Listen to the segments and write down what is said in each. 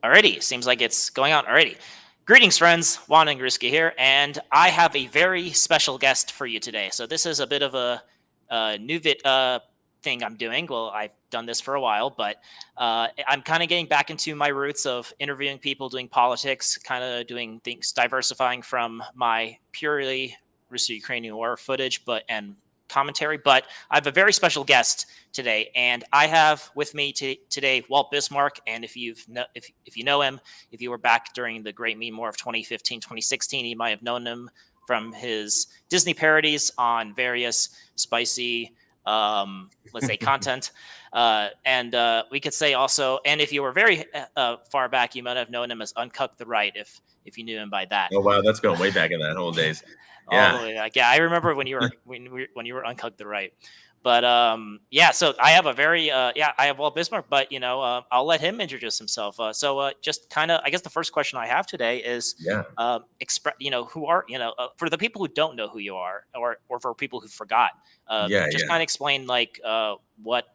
Alrighty, seems like it's going on already. Greetings, friends. Juan and Gruski here, and I have a very special guest for you today. So this is a bit of a new thing I'm doing. Well, I've done this for a while, but I'm kind of getting back into my roots of interviewing people, doing politics, kind of doing things, diversifying from my purely Russo-Ukrainian war footage, and commentary. But I have a very special guest today, and I have with me today Walt Bismarck. And if you know him, if you were back during the Great Meme War of 2015, 2016, you might have known him from his Disney parodies on various spicy, let's say, content. And we could say also, and if you were very far back, you might have known him as Uncuck the Right, if you knew him by that. Oh wow, that's going way back in that whole days. All the way back. Yeah, I remember when you were when you were Uncuck the Right. But yeah, so I have a very I have Walt Bismarck, but I'll let him introduce himself. Just kind of, I guess the first question I have today is, who are for the people who don't know who you are, or for people who forgot, kind of explain what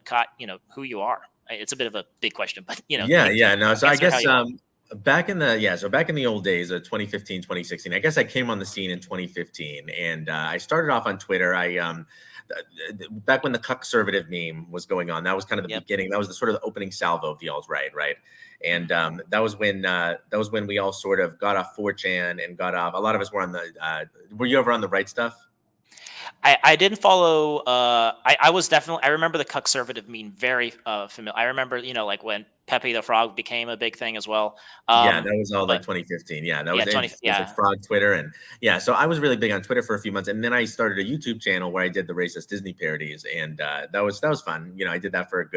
who you are. It's a bit of a big question, but No, so I guess back in the old days of 2015, 2016, I guess I came on the scene in 2015, and I started off on Twitter. Back when the conservative meme was going on, that was kind of the beginning. That was the sort of the opening salvo of the alt-right, right? And that was when we all sort of got off 4chan and got off. A lot of us were on the. Were you ever on the right stuff? I didn't follow. I was definitely. I remember the conservative meme very familiar. I remember, when Pepe the Frog became a big thing as well. That was all like 2015. Yeah, that was 2015. Like Frog Twitter, and so I was really big on Twitter for a few months, and then I started a YouTube channel where I did the racist Disney parodies, and that was fun. I did that for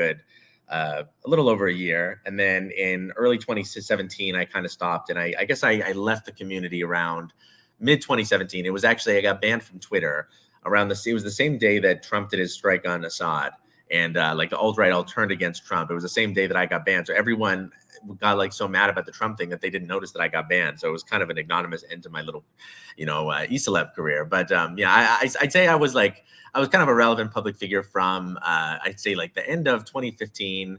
a little over a year, and then in early 2017, I kind of stopped, and I guess I left the community around mid 2017. It was actually, I got banned from Twitter. It was the same day that Trump did his strike on Assad, and the alt-right all turned against Trump. It was the same day that I got banned. So everyone got so mad about the Trump thing that they didn't notice that I got banned. So it was kind of an ignominious end to my little, e-celeb career. But I'd say I was kind of a relevant public figure from I'd say the end of 2015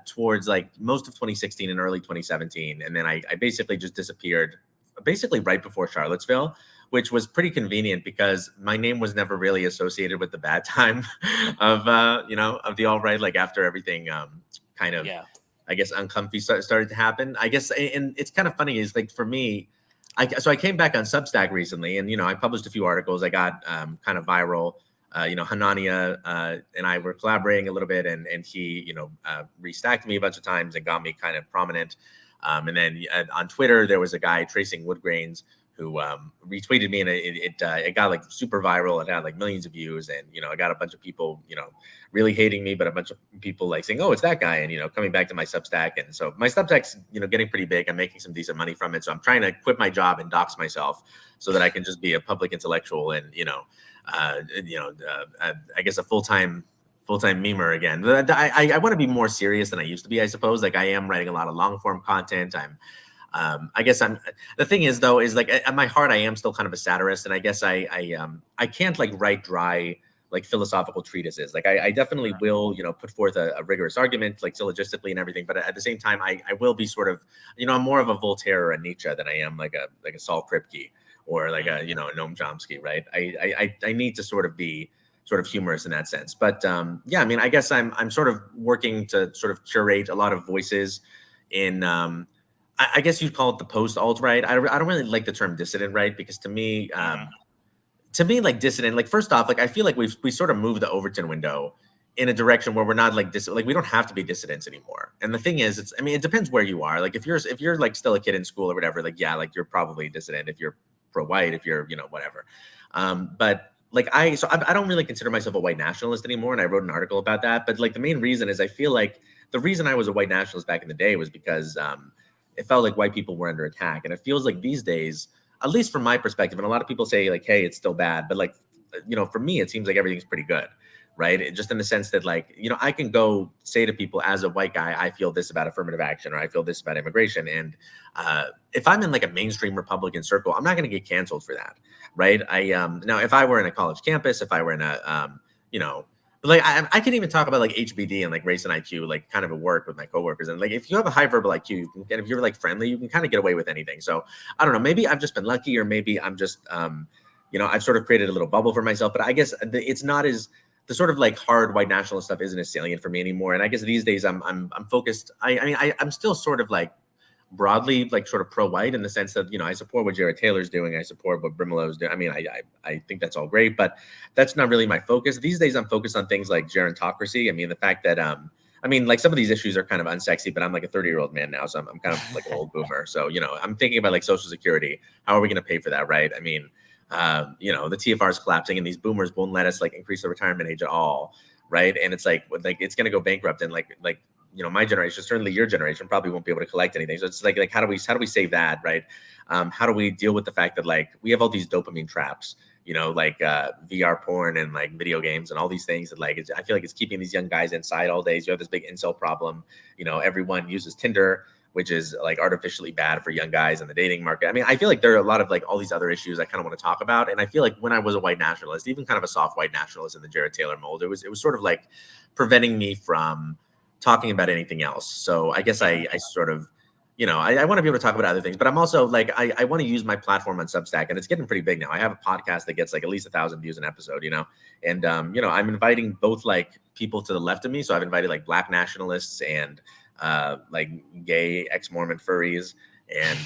towards most of 2016 and early 2017, and then I basically just disappeared, basically right before Charlottesville, which was pretty convenient because my name was never really associated with the bad time of the alt-right. After everything I guess uncomfy started to happen, I guess. And it's kind of funny is for me, I came back on Substack recently, and I published a few articles. I got kind of viral. Hanania and I were collaborating a little bit, and he restacked me a bunch of times and got me kind of prominent. And then on Twitter there was a guy, Tracing Woodgrains, who retweeted me, and it got super viral. It had millions of views, and I got a bunch of people really hating me, but a bunch of people saying, oh, it's that guy, and coming back to my Substack. And so my Substack's getting pretty big. I'm making some decent money from it, so I'm trying to quit my job and dox myself so that I can just be a public intellectual and I guess a full-time memer again. I want to be more serious than I used to be, I suppose. I am writing a lot of long-form content. The thing is, though, is at my heart, I am still kind of a satirist, and I guess I can't write dry philosophical treatises. I definitely will, put forth a rigorous argument, syllogistically and everything. But at the same time, I will be sort of, I'm more of a Voltaire or a Nietzsche than I am like a Saul Kripke or a Noam Chomsky, right? I need to sort of be sort of humorous in that sense. But I guess I'm sort of working to sort of curate a lot of voices in. I guess you'd call it the post alt-right. I don't really like the term dissident right, because to me, dissident, first off, I feel like we sort of moved the Overton window in a direction where we're not we don't have to be dissidents anymore. And the thing is, it depends where you are. If you're still a kid in school or whatever, you're probably a dissident if you're pro-white, if you're whatever. But I don't really consider myself a white nationalist anymore, and I wrote an article about that. But the main reason is I feel like the reason I was a white nationalist back in the day was because it felt like white people were under attack. And it feels like these days, at least from my perspective, and a lot of people say hey, it's still bad, but for me, it seems like everything's pretty good, right? Just in the sense that I can go say to people as a white guy, I feel this about affirmative action, or I feel this about immigration. And if I'm in a mainstream Republican circle, I'm not going to get canceled for that, right? Now, if I were in a college campus, if I were in a, like I can even talk about like HBD and like race and IQ, like kind of at work with my coworkers. And like if you have a high verbal IQ, you can, and if you're like friendly, you can kind of get away with anything. So I don't know, maybe I've just been lucky, or maybe I'm just I've sort of created a little bubble for myself. But I guess it's not as the sort of like hard white nationalist stuff isn't as salient for me anymore. And I guess these days I'm focused. I'm still sort of like broadly like sort of pro-white in the sense that I support what Jared Taylor's doing, I support what Brimelow's doing. I mean, I think that's all great, but that's not really my focus these days. I'm focused on things like gerontocracy. I mean, the fact that like some of these issues are kind of unsexy, but I'm like a 30-year-old man now, so I'm kind of like an old boomer. So I'm thinking about like Social Security. How are we going to pay for that, right? I mean, the TFR is collapsing, and these boomers won't let us like increase the retirement age at all, right? And it's like it's going to go bankrupt, and like my generation, certainly your generation, probably won't be able to collect anything. So it's like how do we save that, right? How do we deal with the fact that like we have all these dopamine traps, like VR porn and like video games and all these things that like I feel like it's keeping these young guys inside all day. So you have this big incel problem. Everyone uses Tinder, which is like artificially bad for young guys in the dating market. I mean, I feel like there are a lot of like all these other issues I kind of want to talk about. And I feel like when I was a white nationalist, even kind of a soft white nationalist in the Jared Taylor mold, it was sort of like preventing me from talking about anything else. So I guess I sort of, I want to be able to talk about other things, but I'm also like, I want to use my platform on Substack, and it's getting pretty big now. I have a podcast that gets like at least 1,000 views an episode, and, I'm inviting both like people to the left of me. So I've invited like Black nationalists and like gay ex-Mormon furries and,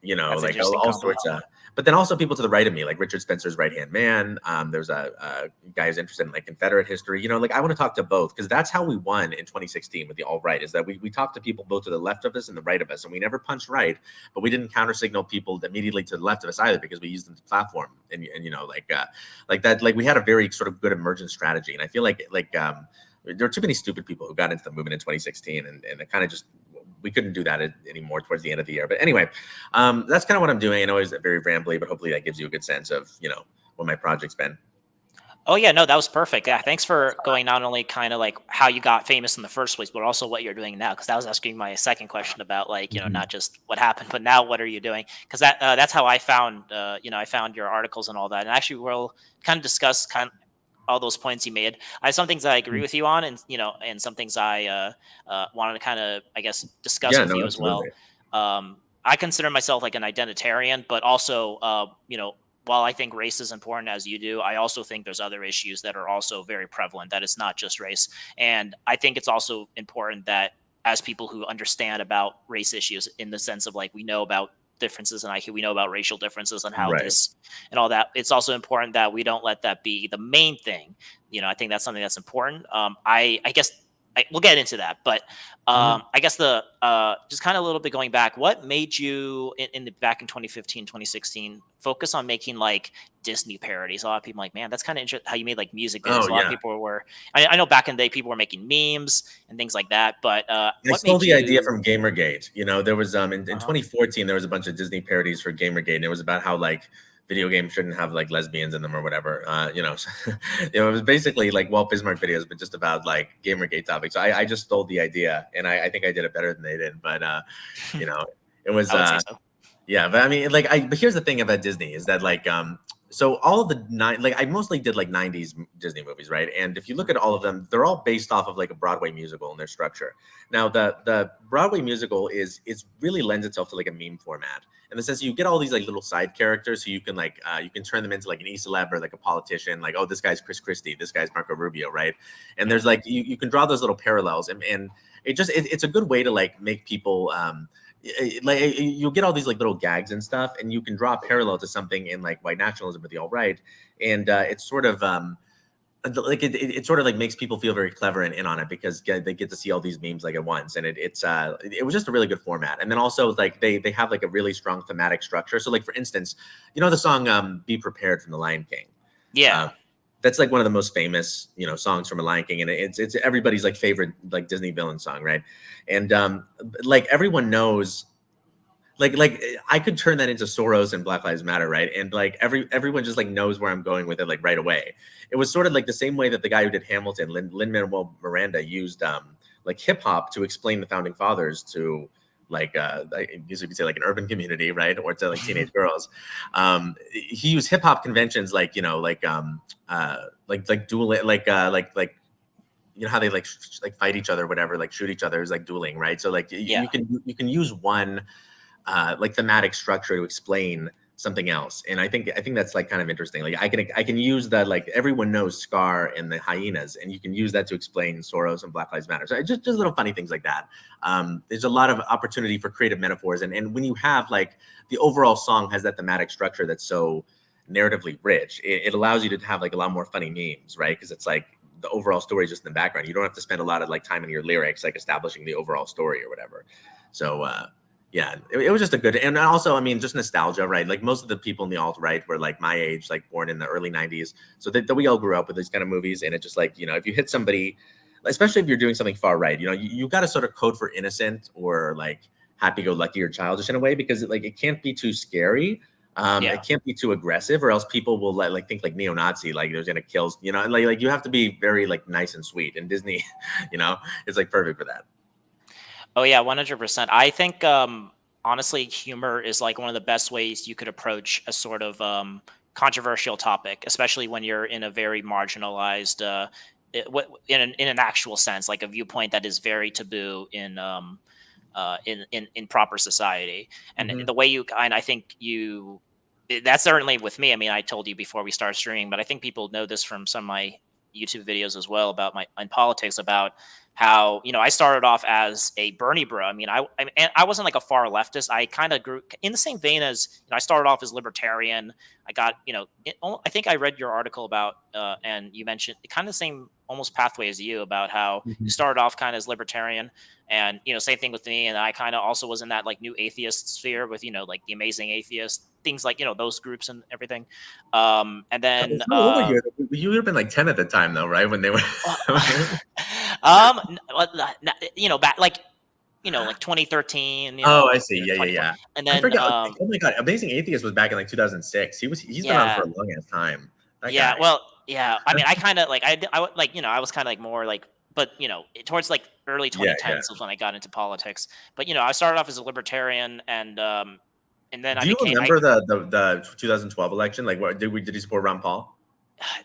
like all sorts of, but then also people to the right of me, like Richard Spencer's right-hand man. There's a guy who's interested in like Confederate history. Like I want to talk to both, because that's how we won in 2016 with the alt-right, is that we talked to people both to the left of us and the right of us, and we never punched right, but we didn't counter signal people immediately to the left of us either, because we used them to platform and like that, like we had a very sort of good emergent strategy. And I feel like there are too many stupid people who got into the movement in 2016, and it kind of just, we couldn't do that anymore towards the end of the year. But anyway, that's kind of what I'm doing. I know it's very rambly, but hopefully that gives you a good sense of, what my project's been. Oh yeah, no, that was perfect. Yeah, thanks for going not only kind of like how you got famous in the first place, but also what you're doing now. Because that was asking my second question about like not just what happened, but now what are you doing? Because that's how I found I found your articles and all that. And actually, we'll kind of discuss all those points you made. I have some things I agree with you on, and and some things I wanted to kind of, I guess, discuss with you absolutely. as well. I consider myself like an identitarian, but also while I think race is important as you do, I also think there's other issues that are also very prevalent, that it's not just race. And I think it's also important that as people who understand about race issues, in the sense of like we know about differences in IQ, we know about racial differences and how this and all that, it's also important that we don't let that be the main thing. I think that's something that's important. I guess we'll get into that, but I guess the just kind of a little bit going back, what made you back in 2015, 2016 focus on making like Disney parodies? A lot of people are like, man, that's kind of interesting how you made like music videos. A lot of people were, I know back in the day people were making memes and things like that, but I stole the idea from Gamergate. There was in 2014 there was a bunch of Disney parodies for Gamergate, and it was about how like video games shouldn't have like lesbians in them or whatever. It was basically like Walt Bismarck videos, but just about like Gamergate topics. So I just stole the idea, and I think I did it better than they did. But it was so. Yeah. But I mean, but here's the thing about Disney is that like so all of I mostly did like 90s Disney movies, right? And if you look at all of them, they're all based off of like a Broadway musical in their structure. Now the Broadway musical is really lends itself to like a meme format, in the sense you get all these like little side characters, so you can like you can turn them into like an E-celeb or like a politician, like, oh, this guy's Chris Christie, this guy's Marco Rubio, right? And there's like you can draw those little parallels, and it's a good way to like make people like you'll get all these like little gags and stuff, and you can draw a parallel to something in like white nationalism with the alt-right, and it's sort of like it sort of like makes people feel very clever and in on it, because they get to see all these memes like at once, and it was just a really good format. And then also like they have like a really strong thematic structure. So like for instance, the song "Be Prepared" from The Lion King. That's like one of the most famous, songs from a Lion King, and it's everybody's like favorite like Disney villain song, right? And like everyone knows, like I could turn that into Soros and Black Lives Matter, right? And like everyone just like knows where I'm going with it, like right away. It was sort of like the same way that the guy who did Hamilton, Lin-Manuel Miranda, used like hip hop to explain the founding fathers to like I guess you could say like an urban community, right? Or to like teenage girls. He used hip hop conventions like dual like you know how they like like fight each other, whatever, like shoot each other is like dueling, right? So like you can use one like thematic structure to explain something else, and I think that's like kind of interesting. Like I can use that, like everyone knows Scar and the hyenas, and you can use that to explain Soros and Black Lives Matter. So just little funny things like that. There's a lot of opportunity for creative metaphors, and when you have like the overall song has that thematic structure that's so narratively rich, it allows you to have like a lot more funny memes, right? Because it's like the overall story is just in the background. You don't have to spend a lot of like time in your lyrics, like establishing the overall story or whatever. So yeah, it was just a good, and also, I mean, just nostalgia, right? Like most of the people in the alt-right were like my age, like born in the early 90s. So that we all grew up with these kind of movies. And it just like, you know, if you hit somebody, especially if you're doing something far right, you know, you got to sort of code for innocent or like happy-go-lucky or childish in a way, because it can't be too scary. It can't be too aggressive, or else people will like think like neo-Nazi, like there's gonna kill, you know, and like you have to be very like nice and sweet. And Disney, you know, is like perfect for that. Oh yeah, 100%. I think honestly, humor is like one of the best ways you could approach a sort of controversial topic, especially when you're in a very marginalized, in an actual sense, like a viewpoint that is very taboo in proper society. And Mm-hmm. the way you, and I think you, that's certainly with me. I mean, I told you before we started streaming, but I think people know this from some of my YouTube videos as well about my in politics, about how, you know, I started off as a Bernie bro. I mean, and I wasn't like a far leftist. I kind of grew in the same vein as, you know, I started off as libertarian. I got, you know, I think I read your article about and you mentioned kind of the same almost pathway as you, about how you Mm-hmm. started off kind of as libertarian, and, you know, same thing with me. And I kind of also was in that like new atheist sphere with, you know, like the Amazing Atheist, things like, you know, those groups and everything. And then How old were you? You would have been like 10 at the time, though, right? When they were. uh, you know, back like, you know, like 2013, you Oh, know, I see. Yeah, yeah, 24, yeah. and I then forgot. Oh my god, Amazing Atheist was back in like 2006. He's been on for yeah, a long ass time. That yeah, guy. well, yeah. I mean, I kind of like like, you know, I was kind of like more like, but, you know, towards like early Yeah, yeah. 2010s was when I got into politics. But, you know, I started off as a libertarian, and then I Do you became I remember the 2012 election? Like, what did you support Ron Paul?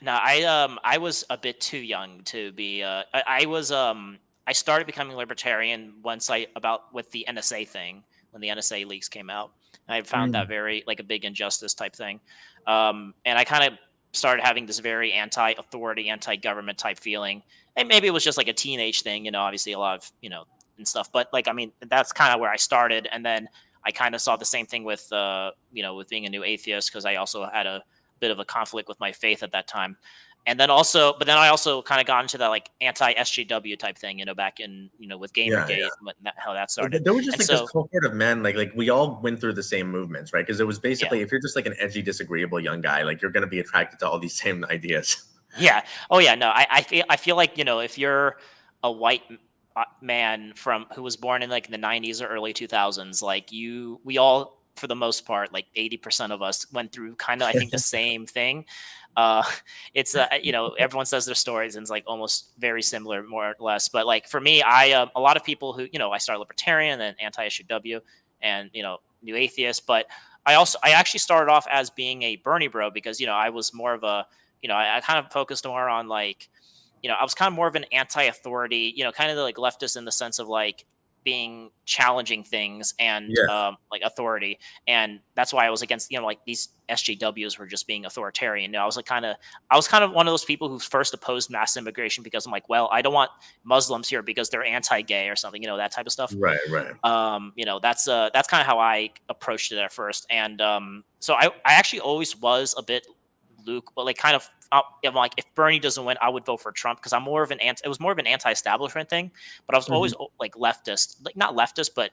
no, I was a bit too young to be I was I started becoming libertarian once I about with the NSA thing, when the NSA leaks came out. I found that Mm. very like a big injustice type thing. And I kind of started having this very anti-authority, anti-government type feeling. And maybe it was just like a teenage thing, you know, obviously a lot of, you know, and stuff. But like, I mean, that's kind of where I started. And then I kind of saw the same thing with you know, with being a new atheist, because I also had a bit of a conflict with my faith at that time. And then also, but then I also kind of got into that like anti SJW type thing, you know, back in, you know, with Yeah, Gamergate, how that started. there was just And like this so, cohort of men, like we all went through the same movements, right? Because it was yeah, basically, if you're just like an edgy, disagreeable young guy, like you're going to be attracted to all these same ideas. yeah. Oh yeah, no, I feel like, you know, if you're a white man from who was born in like the 90s or early 2000s, like we all, for the most part, like 80% of us went through kind of, I think, the same thing. Uh, it's you know, everyone says their stories and it's like almost very similar, more or less. But like for me, a lot of people who, you know, I started libertarian and anti-SJW and, you know, new atheist, but I actually started off as being a Bernie bro, because, you know, I was more of a, you know, I kind of focused more on like, you know, I was kind of more of an anti-authority, you know, kind of like leftist in the sense of like being challenging things and Yeah. like authority. And that's why I was against, you know, like these SJWs were just being authoritarian. You know, I was kind of one of those people who first opposed mass immigration, because I'm like, well, I don't want Muslims here because they're anti-gay or something, you know, that type of stuff. Right, right. You know, that's kind of how I approached it at first. And so I actually always was a bit Luke, but like kind of, I'm like, if Bernie doesn't win, I would vote for Trump, because I'm more of an it was more of an anti-establishment thing, but I was Mhm. always like leftist, like not leftist, but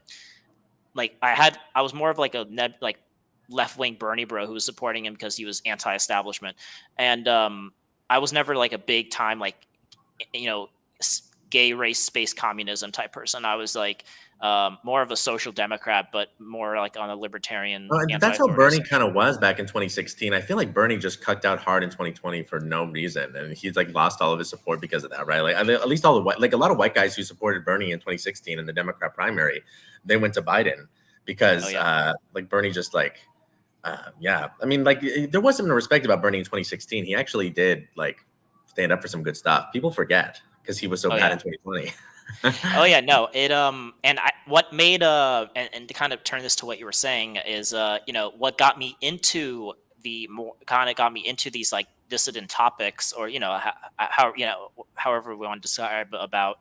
like I was more of like a like left wing Bernie bro who was supporting him because he was anti-establishment. And I was never like a big time like, you know, gay race space communism type person. I was like more of a social democrat, but more like on a libertarian That's how anti-authority Bernie side. kind of was back in 2016. I feel like Bernie just cucked out hard in 2020 for no reason, and he's like lost all of his support because of that, right? Like at least all the white, like a lot of white guys who supported Bernie in 2016 in the Democrat primary, they went to Biden Oh because yeah. like Bernie just like yeah. I mean, like there was some respect about Bernie in 2016. He actually did like stand up for some good stuff. People forget. because he was so Oh bad yeah. in 2020. Oh yeah, no, what made and to kind of turn this to what you were saying is what got me into got me into these like dissident topics, or how however we want to describe about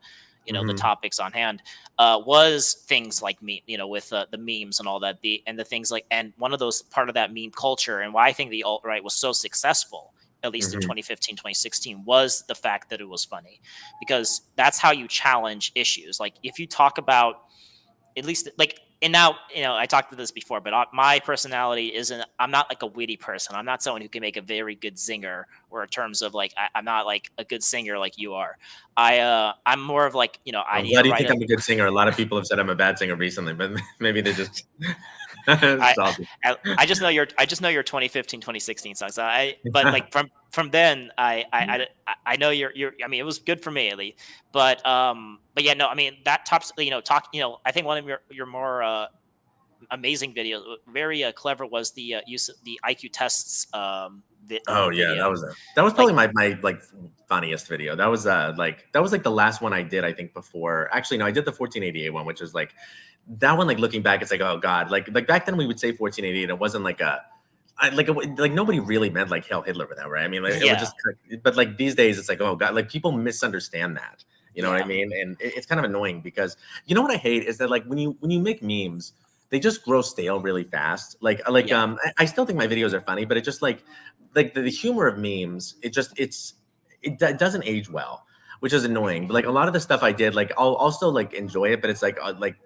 the Hmm. topics on hand, was things like with the memes and all that, the things like, and one of those part of that meme culture, and why I think the alt right was so successful, at least in Hmm. 2015, 2016, was the fact that it was funny, because that's how you challenge issues. Like if you talk about, at least like, and now I talked about this before, but my personality isn't, I'm not like a witty person. I'm not someone who can make a very good zinger, or in terms of like I'm not like a good singer like you are. I'm more of like, I I'm need glad to you write think a I'm a good singer. A lot of people have said I'm a bad singer recently, but maybe they just I it's all good. I just know your 2015, 2016 songs. But like from then I know you're I mean, it was good for me at least. But yeah, no, I mean that tops, I think one of your more amazing videos, very clever, was the use of the IQ tests Oh yeah, video. that was Like probably my like funniest video. That was like the last one I did, I think, before. Actually, no, I did the 1488 one, which is like that one. Like looking back, it's like, oh god, like back then we would say 1488, it wasn't like like nobody really meant like Hail Hitler with that, right? I mean, like, it would yeah, just, but like these days, it's like, oh god, like people misunderstand that. You know what I yeah, mean? And it's kind of annoying because you know what I hate is that like when you make memes, they just grow stale really fast. yeah, I still think my videos are funny, but it just like the humor of memes, it doesn't age well, which is annoying. But like a lot of the stuff I did, like I'll still like enjoy it, but it's like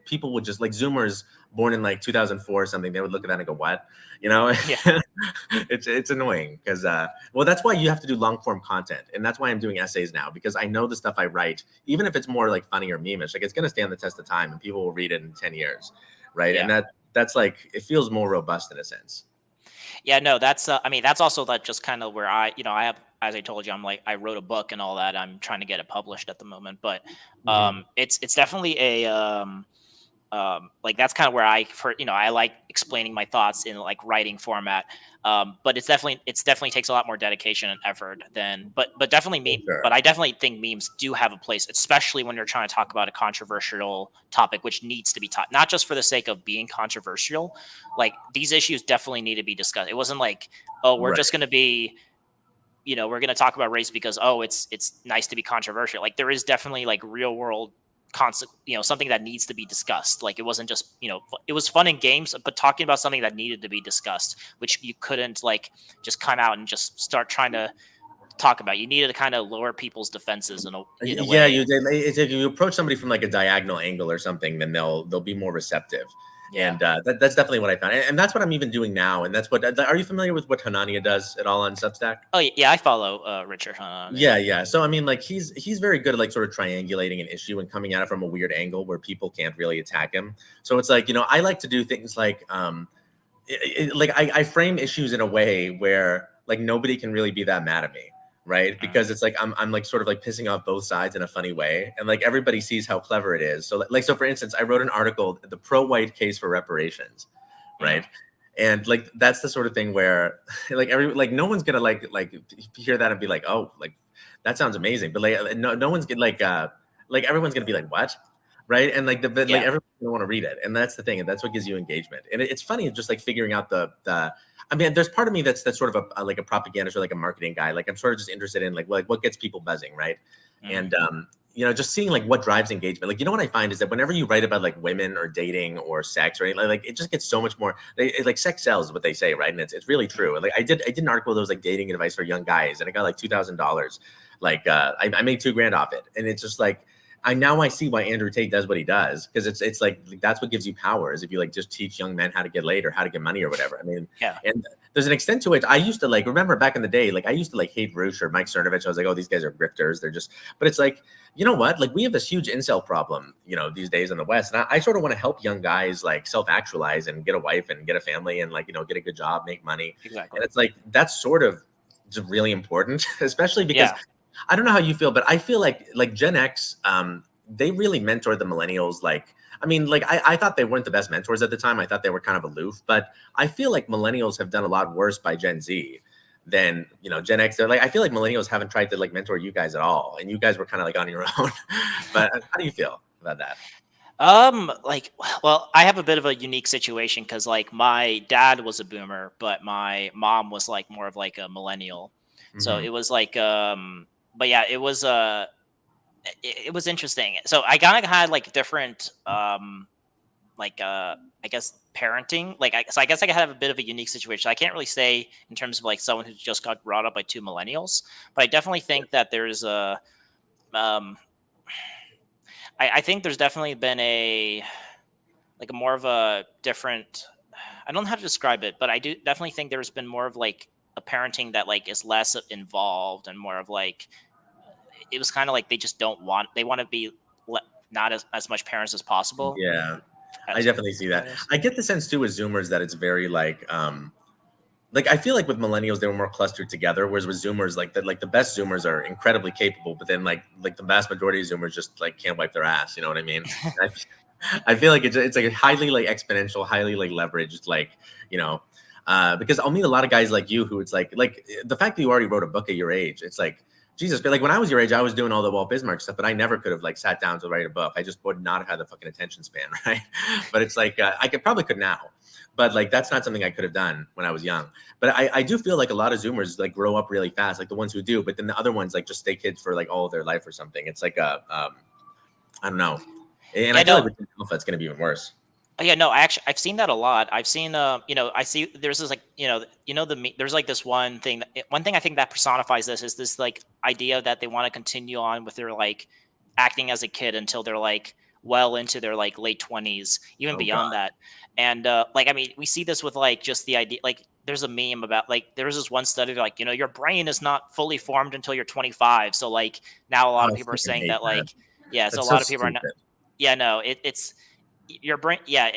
people would just like Zoomers born in like 2004 or something, they would look at that and go, what? You know, yeah. it's annoying because well, that's why you have to do long form content, and that's why I'm doing essays now, because I know the stuff I write, even if it's more like funny or memeish, like it's gonna stand the test of time and people will read it in 10 years, right? And Yeah. that's like, it feels more robust in a sense. Yeah, no, that's I mean, that's also that just kind of where I have, as I told you, I'm like, I wrote a book and all that. I'm trying to get it published at the moment, but Hmm. it's definitely a like that's kind of where I like explaining my thoughts in like writing format. But it's definitely takes a lot more dedication and effort than, but definitely For but sure. I definitely think memes do have a place, especially when you're trying to talk about a controversial topic which needs to be taught, not just for the sake of being controversial. Like these issues definitely need to be discussed. It wasn't like, oh, we're Right. just going to be, we're going to talk about race because, oh, it's nice to be controversial. Like there is definitely like real world something that needs to be discussed. Like it wasn't just, it was fun in games, but talking about something that needed to be discussed, which you couldn't like just come out and just start trying to talk about. You needed to kind of lower people's defenses in a Yeah, way. it's like you approach somebody from like a diagonal angle or something, then they'll be more receptive. Yeah. And that's definitely what I found, and that's what I'm even doing now. And that's what, are you familiar with what Hanania does at all on Substack? Oh yeah, I follow Richard Hunt. Yeah. Yeah. So I mean, like he's very good at like sort of triangulating an issue and coming at it from a weird angle where people can't really attack him. So it's like, I like to do things like like I frame issues in a way where like nobody can really be that mad at me, right? Mm. Because it's like I'm like sort of like pissing off both sides in a funny way, and like everybody sees how clever it is. So like, for instance, I wrote an article, the pro-white case for reparations, Mm. right? And like that's the sort of thing where like no one's gonna like hear that and be like, oh, like that sounds amazing, but like no one's gonna like everyone's gonna be like, what? Right? And like but like Yeah. everyone's gonna want to read it, and that's the thing, and that's what gives you engagement. And it's funny just like figuring out the I mean, there's part of me that's sort of like a propagandist or like a marketing guy. Like I'm sort of just interested in like what gets people buzzing, right? Mm. And just seeing like what drives engagement. Like, what I find is that whenever you write about like women or dating or sex or anything, like it just gets so much more. Like sex sells is what they say, right? And it's really true. And like I did an article that was like dating advice for young guys, and I got like $2,000. Like I made $2,000 off it, and it's just like I see why Andrew Tate does what he does, because it's like that's what gives you power, is if you like just teach young men how to get laid or how to get money or whatever. I mean, Yeah. and there's an extent to which I used to like remember back in the day, like I used to like hate Roosh or Mike Cernovich. I was like, oh, these guys are grifters. They're just, but it's like, you know what? Like we have this huge incel problem, these days in the West, and I sort of want to help young guys like self-actualize and get a wife and get a family and like get a good job, make money, Exactly. and it's like that's sort of just really important, especially because Yeah. I don't know how you feel, but I feel like Gen X, they really mentored the millennials. Like, I mean, like I thought they weren't the best mentors at the time. I thought they were kind of aloof, but I feel like millennials have done a lot worse by Gen Z than, you know, Gen X. They're like, I feel like millennials haven't tried to like mentor you guys at all, and you guys were kind of like on your own. But how do you feel about that? Like, well, I have a bit of a unique situation because like my dad was a boomer, but my mom was like more of like a millennial. So it was like, but yeah, it was interesting. So I kind of had like different, like I guess parenting. So I guess I have a bit of a unique situation. I can't really say in terms of like someone who just got brought up by two millennials, but I definitely think that there's a, um, I think there's definitely been a like a more of a different. I don't know how to describe it, but I do definitely think there's been more of like a parenting that like is less involved and more of like it was kind of like they want to be not as much parents as possible. Yeah, I As definitely see that. millennials. I get the sense too with Zoomers that it's very like I feel like with millennials they were more clustered together, whereas with Zoomers like the best Zoomers are incredibly capable, but then like the vast majority of Zoomers just like can't wipe their ass. You know what I mean? I, I feel like it's like a highly like exponential, highly like leveraged, like, you know, because I'll meet a lot of guys like you who it's like the fact that you already wrote a book at your age, it's like Jesus. But like when I was your age, I was doing all the Walt Bismarck stuff, but I never could have like sat down to write a book. I just would not have had the fucking attention span, right? But it's like I could now, but like that's not something I could have done when I was young. But I do feel like a lot of Zoomers like grow up really fast, like the ones who do, but then the other ones like just stay kids for like all of their life or something. It's like I don't know. And Yeah, I feel like no, with Gen Alpha, it's going to be even worse. oh, yeah, no. I've seen that a lot. I've seen, I see there's this like, there's like this one thing I think that personifies this is this like idea that they want to continue on with their like acting as a kid until they're like well into their like late 20s, even Oh God. beyond that. And like, I mean, we see this with like just the idea, like there's a meme about like there was this one study like, your brain is not fully formed until you're 25. So like now a Oh, lot I of people are fucking saying hate that that. like, yeah, so a That's so lot of people are not, stupid. yeah, no, it's your brain, yeah,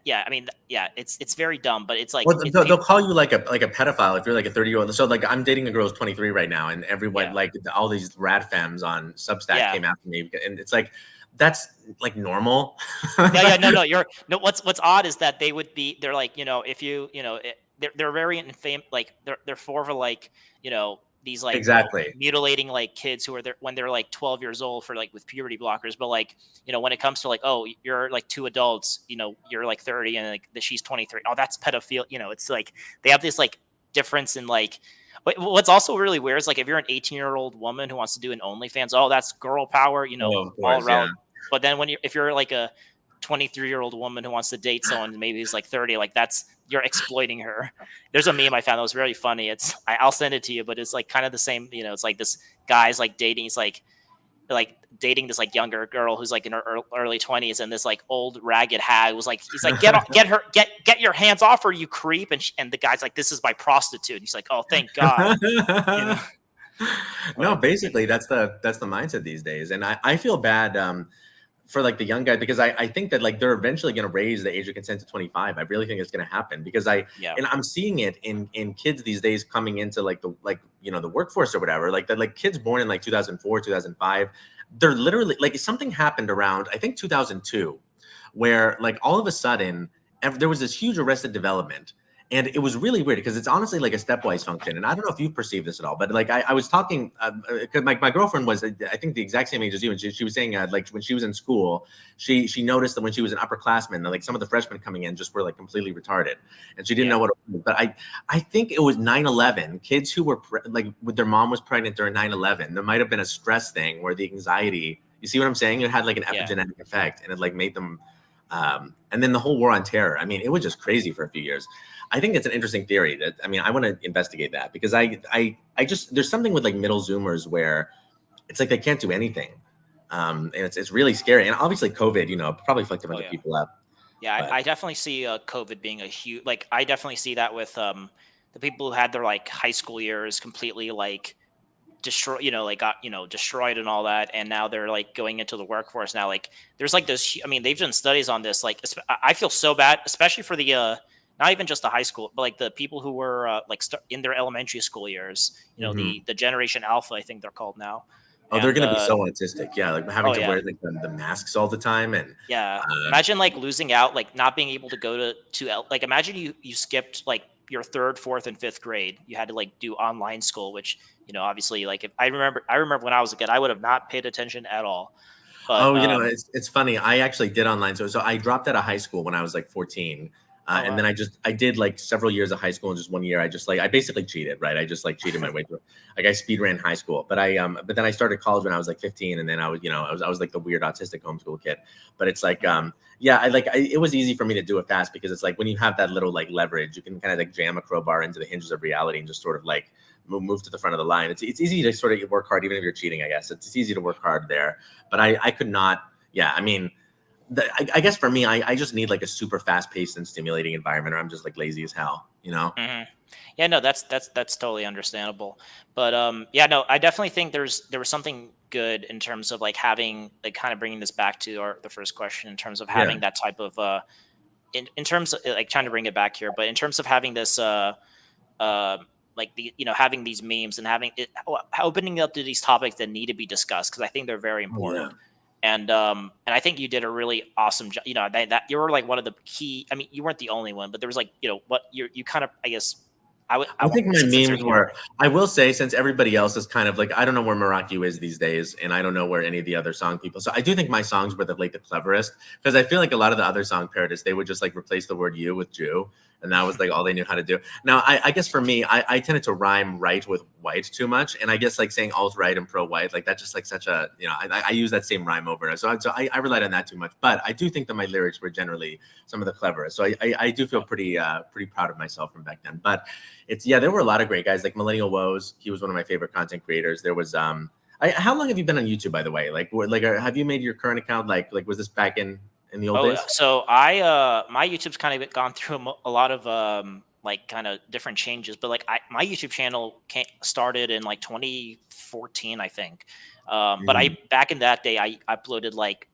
yeah, I mean, yeah, it's very dumb, but it's like Well, it's they'll people, call you like a pedophile if you're like a 30-year-old. So like I'm dating a girl who's 23 right now, and everyone yeah, like all these rad femmes on Substack yeah, came after me, and it's like that's like normal. yeah, yeah, no, no, you're no. What's odd is that they're like, if they're very infam like they're for like, these like, Exactly. mutilating like kids who are there when they're like 12 years old for like with puberty blockers, but like, when it comes to like, oh, you're like two adults, you're like 30 and like she's 23, oh, that's pedophile, it's like they have this like difference in like. But what's also really weird is like if you're an 18-year-old woman who wants to do an OnlyFans, oh, that's girl power, Oh, of all course, yeah. around. But then if you're like a 23-year-old woman who wants to date someone maybe who's like 30, like you're exploiting her. There's a meme I found that was very funny. I'll send it to you, but it's like kind of the same, it's like this guy's like dating, he's like dating this like younger girl who's like in her early 20s, and this like old ragged hag was like, he's like, get your hands off her, you creep. And the guy's like, this is my prostitute. And he's like, oh, thank God. you know No, but basically that's the mindset these days, and I feel bad for like the young guy because I think that like they're eventually going to raise the age of consent to 25. I really think it's going to happen because yeah, I'm seeing it in kids these days coming into like the workforce or whatever, like that, like kids born in like 2004 2005, they're literally like something happened around I think 2002 where like all of a sudden there was this huge arrested development. And it was really weird because it's honestly like a stepwise function. And I don't know if you've perceived this at all, but like I was talking, because my girlfriend was, I think, the exact same age as you. And she was saying like when she was in school, she noticed that when she was an upperclassman, that like some of the freshmen coming in just were like completely retarded. And she didn't know yeah, what it was. But I think it was 9/11. Kids who were like their mom was pregnant during 9/11. There might have been a stress thing where the anxiety, you see what I'm saying? It had like an yeah. epigenetic effect and it like made them, and then the whole war on terror. I mean, it was just crazy for a few years. I think it's an interesting theory that, I mean, I want to investigate that because I just, there's something with like middle Zoomers where it's like they can't do anything. And it's really scary. And obviously COVID, probably fucked a bunch Oh, of yeah. people up. Yeah, But I definitely see COVID being a huge, like, I definitely see that with the people who had their like high school years completely like destroyed, like got, destroyed and all that. And now they're like going into the workforce now. Like, there's like this, I mean, they've done studies on this. Like, I feel so bad, especially for the, not even just the high school, but like the people who were like in their elementary school years, mhm. the Generation Alpha, I think they're called now. Oh, they're And going to be so autistic. Yeah. Like having oh, to yeah. wear like the masks all the time. And Yeah. uh, Imagine like losing out, like not being able to go like imagine you skipped like your third, fourth, and fifth grade, you had to like do online school, which, obviously, like if I remember when I was a kid, I would have not paid attention at all. But Oh, it's funny. I actually did online. So I dropped out of high school when I was like 14. Oh, And wow. then I did like several years of high school in just 1 year. I basically cheated, right? I just like cheated my way through. Like I speed ran high school, but then I started college when I was like 15, and then I was like the weird autistic homeschool kid. But it's like, yeah, it was easy for me to do it fast because it's like when you have that little like leverage, you can kind of like jam a crowbar into the hinges of reality and just sort of like move to the front of the line. It's easy to sort of work hard, even if you're cheating, I guess. It's easy to work hard there. But I could not, yeah, I mean, I guess for me, I just need like a super fast paced and stimulating environment, or I'm just like lazy as hell, you know? Hmm. Yeah, no, that's totally understandable. But yeah, no, I definitely think there was something good in terms of like having, like, kind of bringing this back to the first question, in terms of Yeah. having that type of in terms of like trying to bring it back here, but in terms of having this uh like having these memes and having it, opening up to these topics that need to be discussed, because I think they're very Oh, yeah. important. And I think you did a really awesome job. That you were like one of the key. I mean, you weren't the only one, but there was like, what you kind of, I guess, I I won't, think my since memes were, I will say, since everybody else is kind of like, I don't know where Merakiu is these days, and I don't know where any of the other song people. So I do think my songs were the cleverest, because I feel like a lot of the other song parodists, they would just like replace the word you with Jew. And that was like all they knew how to do. Now, I guess for me, I tended to rhyme right with white too much. And I guess like saying alt right and pro white, like that's just like such a, I use that same rhyme over. So I relied on that too much. But I do think that my lyrics were generally some of the cleverest. So I do feel pretty proud of myself from back then. But there were a lot of great guys like Millennial Woes. He was one of my favorite content creators. There was how long have you been on YouTube, by the way? Have you made your current account? Like was this back in the old Oh, days? so my YouTube's kind of gone through a lot of like kind of different changes, but like my YouTube channel started in like 2014, I think. But I Mm, back in that day, I uploaded like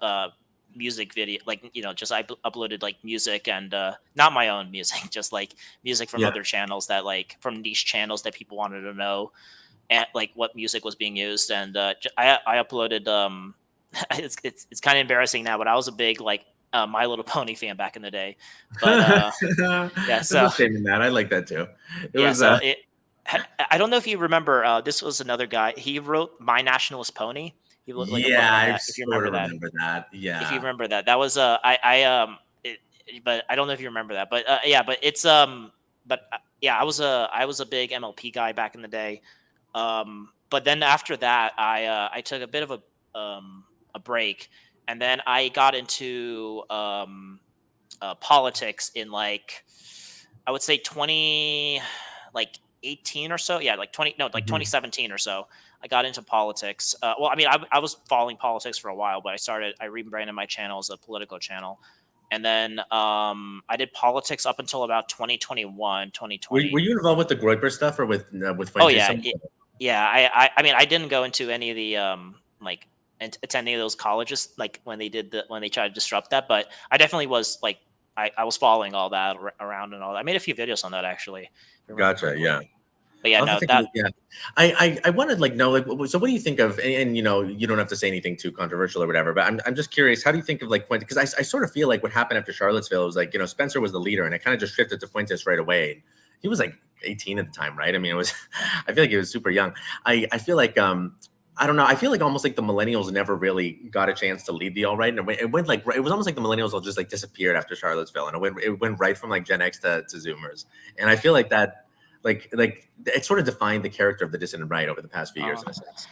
uh music video, like, just uploaded like music, and not my own music, just like music from yeah. other channels, that like from niche channels that people wanted to know, and like what music was being used. And I uploaded it's kind of embarrassing now, but I was a big like My Little Pony fan back in the day. But yeah, There's no so shame in that. I like that too. It yeah, was so I don't know if you remember, this was another guy. He wrote My Nationalist Pony. He wrote like a book yeah, on I that. If you sort remember of that. remember that. If you Yeah. remember that, that was but I don't know if you remember that. But yeah, but it's but yeah, I was a big MLP guy back in the day. But then after that, I took a bit of a break, and then I got into politics in, like, I would say 18 or so. Yeah, like 20, no, like Mhm. 2017 or so. I got into politics. Well, I mean, I was following politics for a while, but I rebranded my channel as a political channel. And then I did politics up until about 2021, Were 2020. you involved with the Groiper stuff or with Oh Fuentes? yeah, yeah. I mean, I didn't go into any of the like attend any of those colleges, like when they tried to disrupt that, but I definitely was like, I was following all that around and all that. I made a few videos on that, actually, if I remember Gotcha. correctly. Yeah. But yeah, I'll have no, to think of that it. Yeah. I wanted like know like so what do you think of, and you don't have to say anything too controversial or whatever, but I'm just curious, how do you think of like Fuentes? Because I sort of feel like what happened after Charlottesville was like, Spencer was the leader and it kind of just shifted to Fuentes right away. He was like 18 at the time, right? I mean, it was I feel like he was super young. I feel like I don't know. I feel like almost like the millennials never really got a chance to lead the alt right, and it went like it was almost like the millennials all just like disappeared after Charlottesville, and it went right from like Gen X to Zoomers, and I feel like that like it sort of defined the character of the dissident right over the past few years uh, in a sense.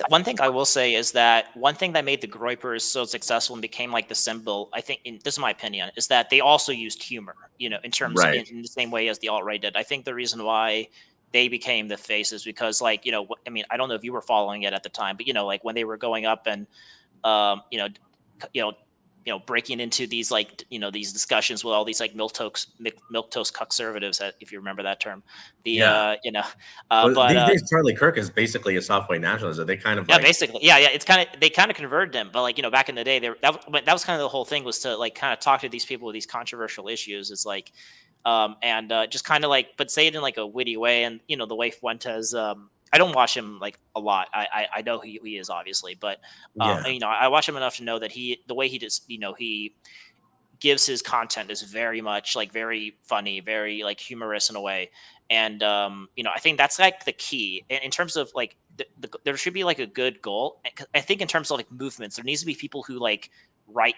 one thing I will say is that one thing that made the Groypers so successful and became like the symbol, I think, this is my opinion, is that they also used humor, in terms Right. in the same way as the alt right did. I think the reason why they became the face is because, like, I mean, I don't know if you were following it at the time, but like when they were going up and um, you know, you know, breaking into these, like, these discussions with all these like milk toast conservatives, if you remember that term. The Yeah. Well, but these days Charlie Kirk is basically a soft white nationalist. Are they kind of Yeah, like basically. Yeah, yeah. They kind of converted him, but like, back in the day, that was kind of the whole thing, was to like kind of talk to these people with these controversial issues. It's like, and just kind of like, but say it in like a witty way. And the way Fuentes, I don't watch him like a lot. I know who he is, obviously, but yeah. I watch him enough to know that the way he just, he gives his content is very much like very funny, very like humorous in a way. And I think that's like the key in terms of like there should be like a good goal. I think in terms of like movements, there needs to be people who like write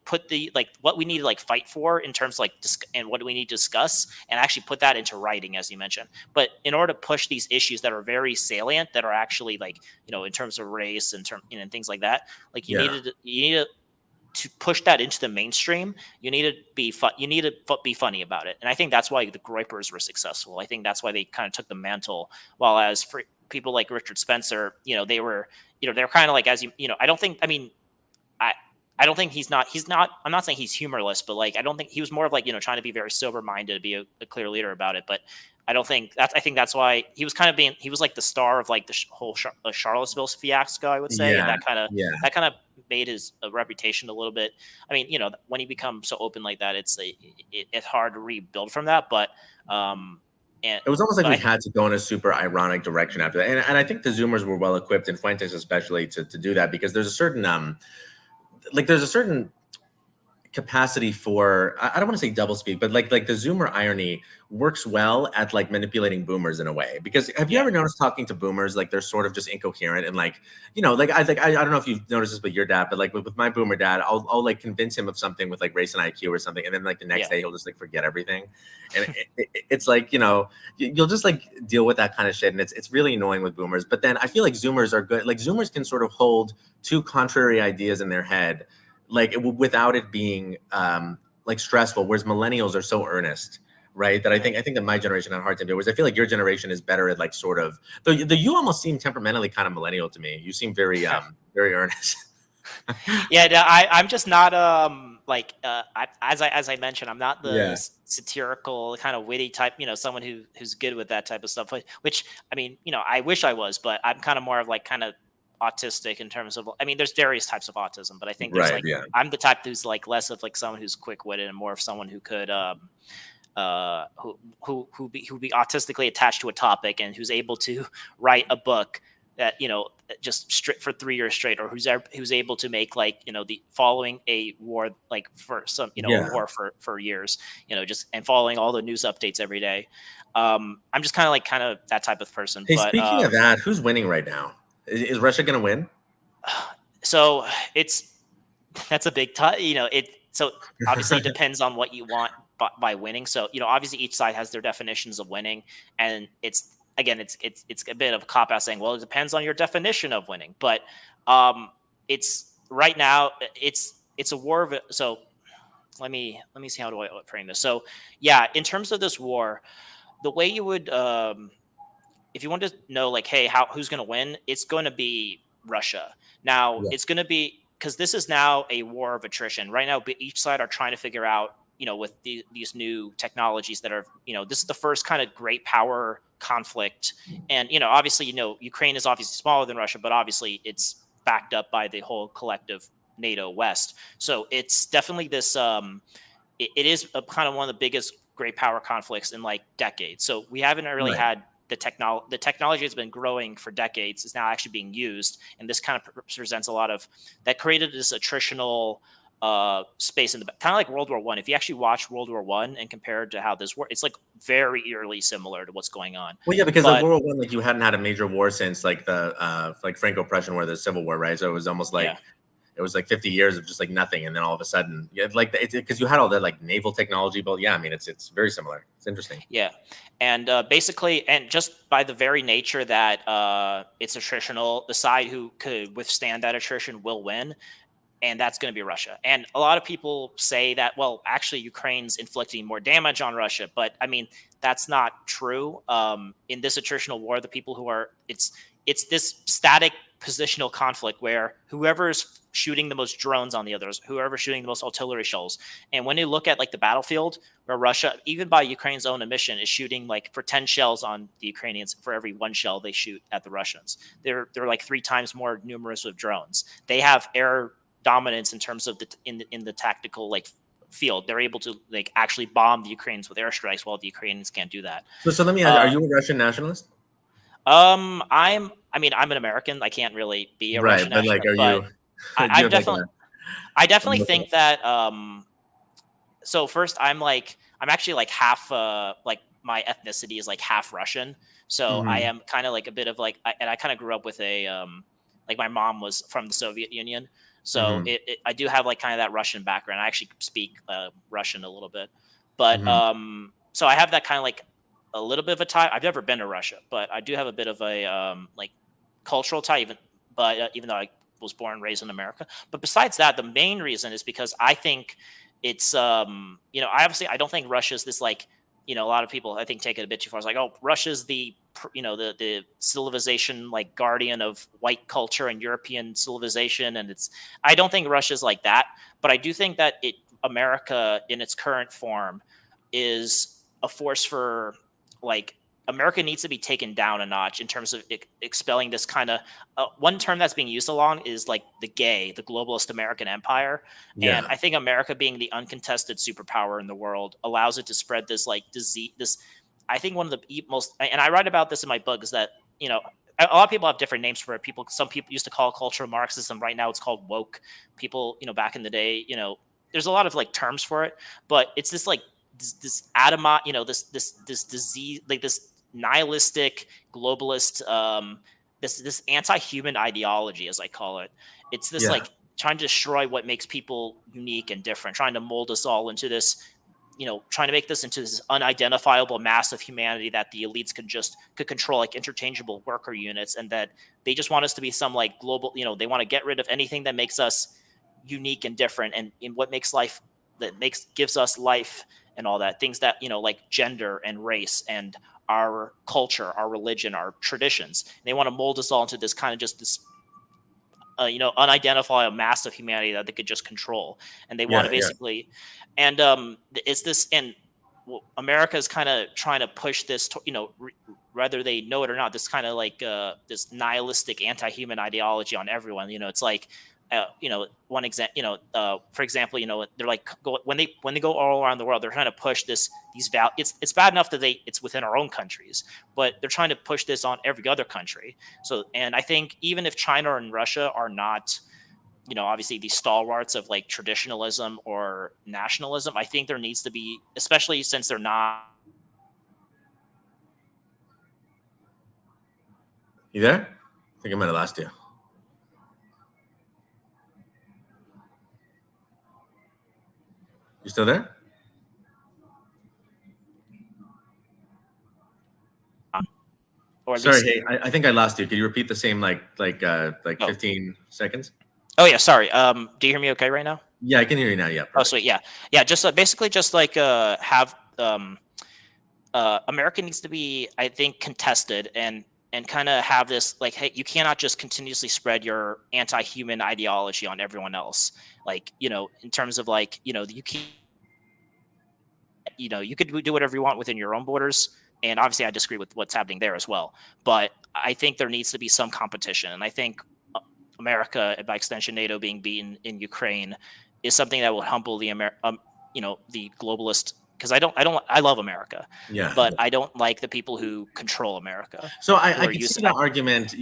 put the like what we need to like fight for in terms of like and what do we need to discuss and actually put that into writing, as you mentioned. But in order to push these issues that are very salient, that are actually like in terms of race and and things like that, like you need to push that into the mainstream, you need to be fun. You need to be funny about it, and I think that's why the Groypers were successful. I think that's why they kind of took the mantle. While as for people like Richard Spencer, they were kind of like I don't think. I mean, I don't think he's not. I'm not saying he's humorless, but like I don't think he was more of like trying to be very sober minded, to be a clear leader about it. But I don't think that's. I think that's why he was kind of being. He was like the star of like the whole Charlottesville fiasco, I would say, and that kind of made his reputation a little bit. I mean, when you become so open like that, it's hard to rebuild from that. But it was almost like we had to go in a super ironic direction after that, and I think the Zoomers were well equipped, and Fuentes especially, to do that, because there's a certain capacity for, I don't want to say doublespeak, but like the Zoomer irony works well at like manipulating boomers in a way. Because have you ever noticed talking to boomers, like they're sort of just incoherent and like, like I don't know if you've noticed this with your dad, but like with my boomer dad, I'll like convince him of something with like race and IQ or something, and then like the next day he'll just like forget everything, and it's like you'll just like deal with that kind of shit, and it's really annoying with boomers. But then I feel like Zoomers are good. Like Zoomers can sort of hold two contrary ideas in their head, like without it being like stressful, whereas millennials are so earnest, right? That I think that my generation had a hard time doing. Whereas I feel like your generation is better at like sort of you almost seem temperamentally kind of millennial to me. You seem very very earnest. Yeah, no, I'm just not as I mentioned, I'm not the satirical kind of witty type, someone who's good with that type of stuff. Which I mean, I wish I was, but I'm kind of more of like kind of autistic in terms of, I mean, there's various types of autism, but I think there's I'm the type who's like less of like someone who's quick-witted and more of someone who could who be autistically attached to a topic and who's able to write a book that just straight for 3 years straight, or who's able to make like the following a war like for some a war for years, just and following all the news updates every day. I'm just kind of that type of person. Hey, but speaking of that, who's winning right now? Is Russia going to win? So that's a big so obviously it depends on what you want by winning. So obviously each side has their definitions of winning, and it's a bit of a cop out saying, well, it depends on your definition of winning. But it's right now it's a war of it. So let me see, how do I frame this? So yeah, in terms of this war, the way you would if you want to know like, hey, who's going to win, it's going to be Russia. Now it's going to be, because this is now a war of attrition right now. Each side are trying to figure out, with these new technologies that are, this is the first kind of great power conflict. And, obviously, Ukraine is obviously smaller than Russia, but obviously it's backed up by the whole collective NATO West. So it's definitely this, it is a kind of one of the biggest great power conflicts in like decades. So we haven't really had the technology has been growing for decades, is now actually being used, and this kind of presents a lot of that, created this attritional space in the kind of like World War One. If you actually watch World War One and compare it to how this works, it's like very eerily similar to what's going on. Well, yeah, because like World War One, like you hadn't had a major war since like the like Franco-Prussian War, the Civil War, right? So it was almost like it was like 50 years of just like nothing, and then all of a sudden, like because you had all that like naval technology, but I mean, it's very similar. It's interesting. Yeah, and basically, and just by the very nature that it's attritional, the side who could withstand that attrition will win, and that's going to be Russia. And a lot of people say that, well, actually, Ukraine's inflicting more damage on Russia, but I mean, that's not true. In this attritional war, the people who are it's this static positional conflict where whoever is shooting the most drones on the others, whoever's shooting the most artillery shells. And when you look at like the battlefield, where Russia, even by Ukraine's own admission, is shooting like for 10 shells on the Ukrainians for every 1 shell they shoot at the Russians. They're like 3 times more numerous with drones. They have air dominance in terms of in the tactical like field. They're able to like actually bomb the Ukrainians with airstrikes, while the Ukrainians can't do that. So let me ask, are you a Russian nationalist? I'm an American. I can't really be a Russian nationalist, like, are you? I definitely think that so first, I'm actually like half like my ethnicity is like half Russian. So I am kind of like a bit of like, and I kind of grew up with a like my mom was from the Soviet Union, so I do have like kind of that Russian background. I actually speak Russian a little bit, but so I have that kind of like a little bit of a tie. I've never been to Russia, but I do have a bit of a like cultural tie, even though I was born and raised in America. But besides that, the main reason is because I think it's I don't think Russia's this like, a lot of people I think take it a bit too far. It's like, oh, Russia's the the civilization like guardian of white culture and European civilization, and I don't think Russia's like that, but I do think that America in its current form is a force for like America needs to be taken down a notch in terms of expelling this kind of one term that's being used along is like the globalist American empire. Yeah. And I think America being the uncontested superpower in the world allows it to spread this like disease. I think one of the most, and I write about this in my book, is that, a lot of people have different names for it. Some people used to call it cultural Marxism. Right now it's called woke. People, back in the day, there's a lot of like terms for it, but it's this like, this this disease, like this nihilistic globalist this anti-human ideology, as I call it. It's this like trying to destroy what makes people unique and different, trying to mold us all into this, trying to make this into this unidentifiable mass of humanity that the elites could control, like interchangeable worker units, and that they just want us to be some like global, they want to get rid of anything that makes us unique and different, and in what makes life, gives us life and all that, things that, like gender and race and our culture, our religion, our traditions. And they want to mold us all into this kind of just this, unidentifiable mass of humanity that they could just control. And they want to basically, and it's this, and America is kind of trying to push this, whether they know it or not, this kind of like this nihilistic anti-human ideology on everyone. It's like, one example, for example, they're like when they go all around the world, they're trying to push these values. It's bad enough that it's within our own countries, but they're trying to push this on every other country. So, and I think even if China and Russia are not, obviously these stalwarts of like traditionalism or nationalism, I think there needs to be, especially since they're not. You there? I think I might have lost you. You still there? Sorry, hey, I think I lost you. Could you repeat the same like 15 seconds? Oh yeah, sorry. Do you hear me okay right now? Yeah, I can hear you now. Yeah. Perfect. Oh sweet. Yeah. Just basically just like have America needs to be, I think, contested and kind of have this like, hey, you cannot just continuously spread your anti-human ideology on everyone else. Like, in terms of like, you can, you could do whatever you want within your own borders. And obviously I disagree with what's happening there as well. But I think there needs to be some competition. And I think America, and by extension NATO, being beaten in Ukraine is something that will humble the the globalist, because I love America, but I don't like the people who control America. So I can see the argument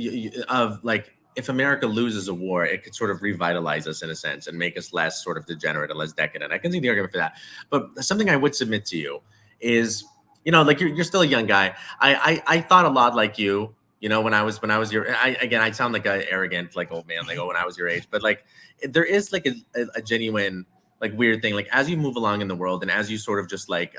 of like, if America loses a war, it could sort of revitalize us in a sense and make us less sort of degenerate and less decadent. I can see the argument for that. But something I would submit to you is, like you're still a young guy. I thought a lot like you, when I was I sound like an arrogant, like old man, like, oh, when I was your age, but like there is like a genuine, like weird thing, like as you move along in the world and as you sort of just like,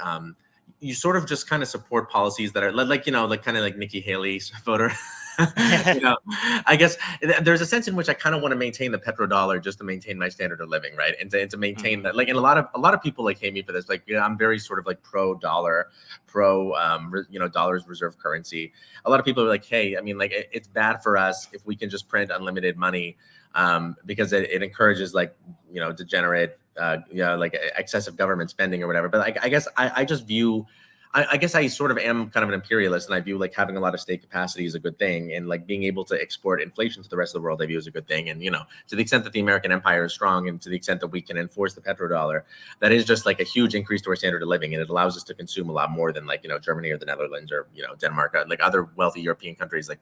you sort of just kind of support policies that are like, like kind of like Nikki Haley's voter. I guess there's a sense in which I kind of want to maintain the petrodollar just to maintain my standard of living, right? And to maintain that, like, and a lot of people like hate me for this. Like, I'm very sort of like pro dollar, dollars reserve currency. A lot of people are like, hey, I mean, like it's bad for us if we can just print unlimited money, because it encourages like, degenerate, like excessive government spending or whatever. But like, I guess I just view I guess I sort of am kind of an imperialist, and I view like having a lot of state capacity is a good thing, and like being able to export inflation to the rest of the world I view as a good thing. And to the extent that the American empire is strong, and to the extent that we can enforce the petrodollar, that is just like a huge increase to our standard of living, and it allows us to consume a lot more than like Germany or the Netherlands or Denmark, like other wealthy European countries. Like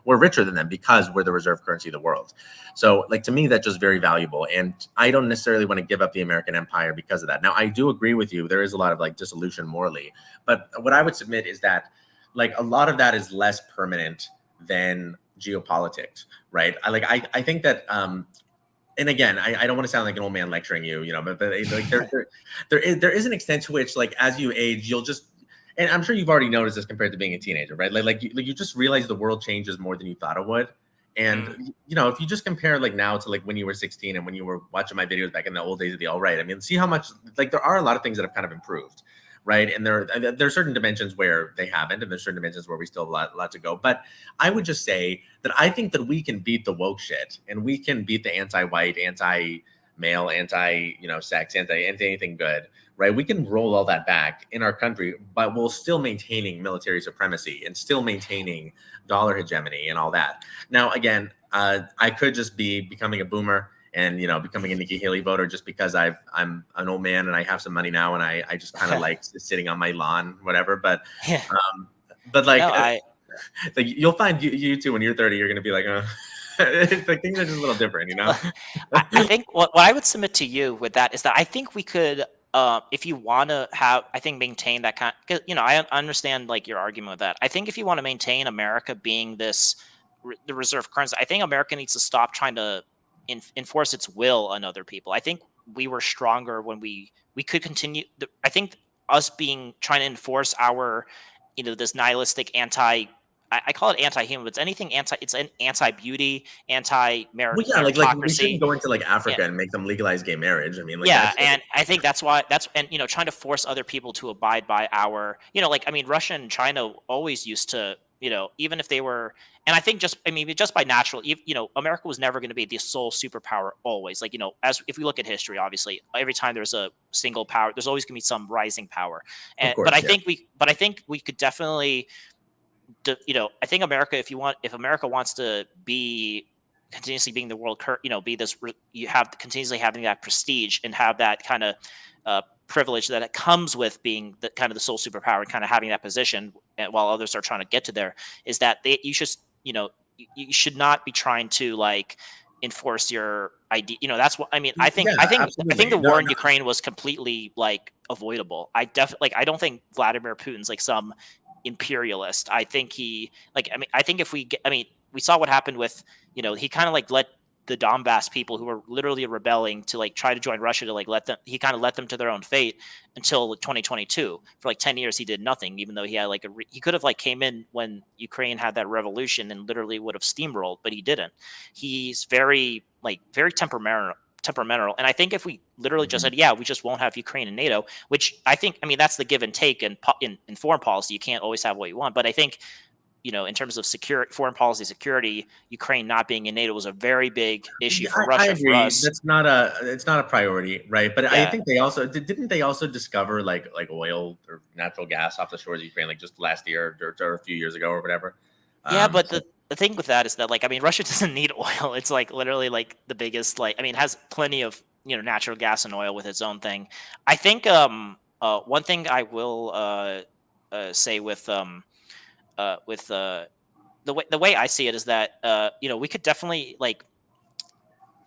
we're richer than them because we're the reserve currency of the world. So like to me that's just very valuable, and I don't necessarily want to give up the American empire because of that. Now I do agree with you, there is a lot of like dissolution morally, but what I would submit is that like a lot of that is less permanent than geopolitics, right? I think that and again, I don't want to sound like an old man lecturing you, but like there is an extent to which like as you age, you'll just, and I'm sure you've already noticed this compared to being a teenager, right? Like you just realize the world changes more than you thought it would. And if you just compare like now to like when you were 16 and when you were watching my videos back in the old days of the alt-right, I mean, see how much like there are a lot of things that have kind of improved, right? And there are certain dimensions where they haven't, and there's certain dimensions where we still have a lot to go. But I would just say that I think that we can beat the woke shit, and we can beat the anti-white, anti-male, sex, anti anything good, right? We can roll all that back in our country, but we'll still maintaining military supremacy and still maintaining dollar hegemony and all that. Now, again, I could just be becoming a boomer and becoming a Nikki Haley voter just because I'm an old man and I have some money now and I just kind of like sitting on my lawn, whatever. But like, no, like you'll find you too when you're 30, you're gonna be like, like things are just a little different, I think what I would submit to you with that is that I think we could, if you want to have, I think maintain that kind. Cause, I understand like your argument with that. I think if you want to maintain America being this the reserve currency, I think America needs to stop trying to enforce its will on other people. I think we were stronger when we could continue. I think us trying to enforce our, this nihilistic I call it anti-human, but it's anything it's an anti-beauty, anti-meritocracy. Well, yeah, like we shouldn't go into like Africa and make them legalize gay marriage. I mean, like and I think that's why trying to force other people to abide by our, Russia and China always used to, even if they were, and I think just by natural, America was never going to be the sole superpower always. Like, as if we look at history, obviously, every time there's a single power, there's always going to be some rising power. And course, but I think we could definitely, I think America, if America wants to be continuously being the world, be this, you have continuously having that prestige and have that kind of privilege that it comes with being the kind of the sole superpower and kind of having that position, while others are trying to get to there, is that you should not be trying to like enforce your idea. That's what I mean. I think the war in Ukraine was completely like avoidable. I don't think Vladimir Putin's like some imperialist. I think we saw what happened with, he kind of like let the Donbass people who were literally rebelling to like try to join Russia to like he kind of let them to their own fate until 2022. For like 10 years he did nothing, even though he had like he could have like came in when Ukraine had that revolution and literally would have steamrolled, but he didn't. He's very temperamental, and I think if we literally just said, we just won't have Ukraine in NATO, which I think, that's the give and take in foreign policy. You can't always have what you want, but I think, in terms of foreign policy security, Ukraine not being in NATO was a very big issue for Russia. I agree. For us. It's not a priority, right? But I think they also didn't they also discover like oil or natural gas off the shores of Ukraine like just last year or a few years ago or whatever. But the thing with that is that Russia doesn't need oil. It's like literally like the biggest it has plenty of natural gas and oil with its own thing. I think one thing I will say with the way I see it is that we could definitely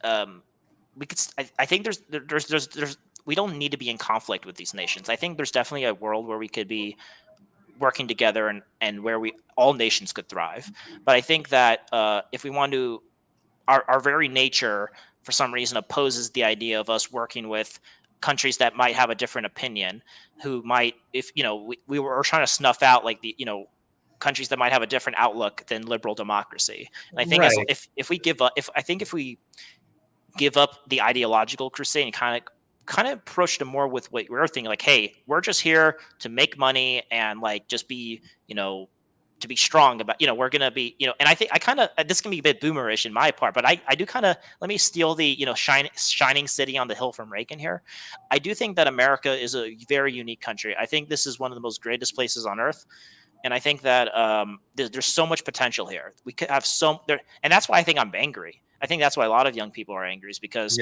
I think there's we don't need to be in conflict with these nations. I think there's definitely a world where we could be working together and where all nations could thrive. But I think that if we want to, our very nature for some reason opposes the idea of us working with countries that might have a different opinion, who might, if we were trying to snuff out like the countries that might have a different outlook than liberal democracy. And I think if we give up the ideological crusade and kind of approach them more with what we're thinking, like, hey, we're just here to make money and like just be to be strong about, we're going to be, and I think I kind of, this can be a bit boomerish in my part, but I do kind of, let me steal the, shining city on the hill from Reagan here. I do think that America is a very unique country. I think this is one of the most greatest places on earth. And I think that there's so much potential here. We could have and that's why I think I'm angry. I think that's why a lot of young people are angry, is because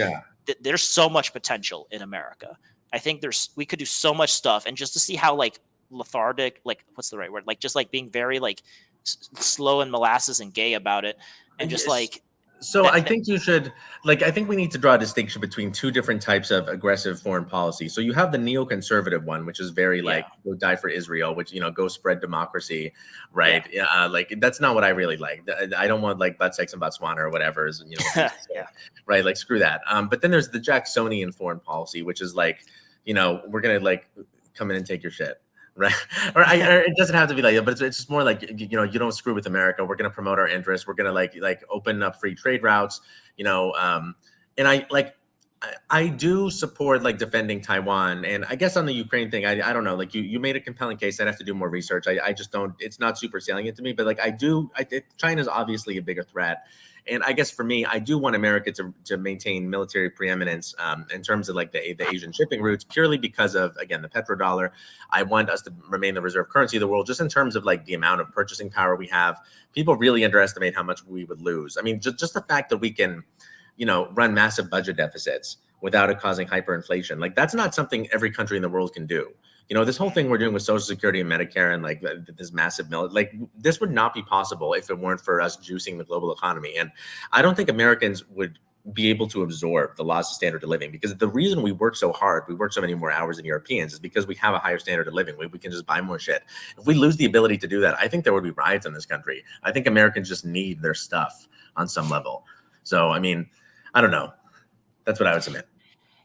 there's so much potential in America. I think we could do so much stuff, and just to see how like lethargic, like what's the right word, like just like being very like slow and molasses and gay about it, and just like. So I think you should, I think we need to draw a distinction between two different types of aggressive foreign policy. So you have the neoconservative one, which is very go die for Israel, which, go spread democracy, right? Yeah. That's not what I really like. I don't want like butt sex in Botswana or whatever, right? Like screw that. But then there's the Jacksonian foreign policy, which is like, we're going to like come in and take your shit. Right. Or it doesn't have to be like that, but it's just more like, you don't screw with America. We're going to promote our interests. We're going to like open up free trade routes, and I do support like defending Taiwan. And I guess on the Ukraine thing, I don't know, like you made a compelling case. I'd have to do more research. I just don't, it's not super salient to me, but like China's obviously a bigger threat. And I guess for me, I do want America to maintain military preeminence in terms of like the Asian shipping routes, purely because of, again, the petrodollar. I want us to remain the reserve currency of the world, just in terms of like the amount of purchasing power we have. People really underestimate how much we would lose. I mean, just the fact that we can, run massive budget deficits without it causing hyperinflation. Like that's not something every country in the world can do. This whole thing we're doing with Social Security and Medicare and like this massive this would not be possible if it weren't for us juicing the global economy. And I don't think Americans would be able to absorb the loss of standard of living, because the reason we work so hard, we work so many more hours than Europeans, is because we have a higher standard of living. We can just buy more shit. If we lose the ability to do that, I think there would be riots in this country. I think Americans just need their stuff on some level. So, I mean, I don't know. That's what I would submit.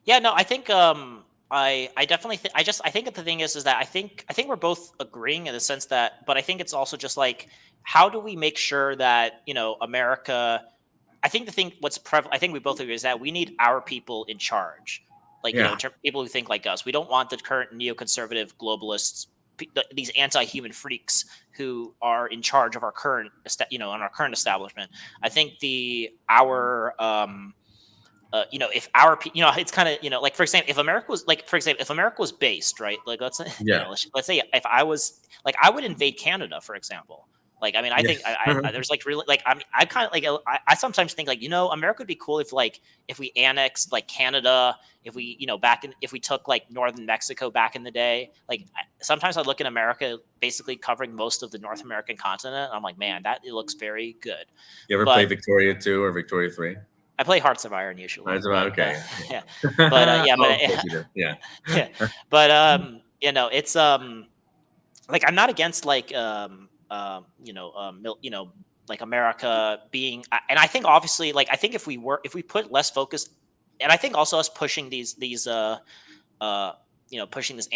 Yeah, no, I think I definitely think I think that the thing is that I think we're both agreeing in the sense that, but I think it's also just like, how do we make sure that America? I think I think we both agree is that we need our people in charge, like people who think like us. We don't want the current neoconservative globalists, these anti-human freaks who are in charge of our current on our current establishment. I think if our, it's kind of, like, for example, if America was based, right, like, let's say if I was, like, I would invade Canada, for example. Like, I mean, I think there's like really, like, I mean, I kind of like, I sometimes think like, America would be cool if we annexed like Canada, if we, if we took like northern Mexico back in the day. Like, sometimes I look at America basically covering most of the North American continent. And I'm like, man, it looks very good. You ever play Victoria 2 or Victoria 3? I play Hearts of Iron usually. Hearts of Iron, okay. Yeah. But it's like, I'm not against like like America being, and I think obviously, like, I think if we put less focus, and I think also us pushing these pushing this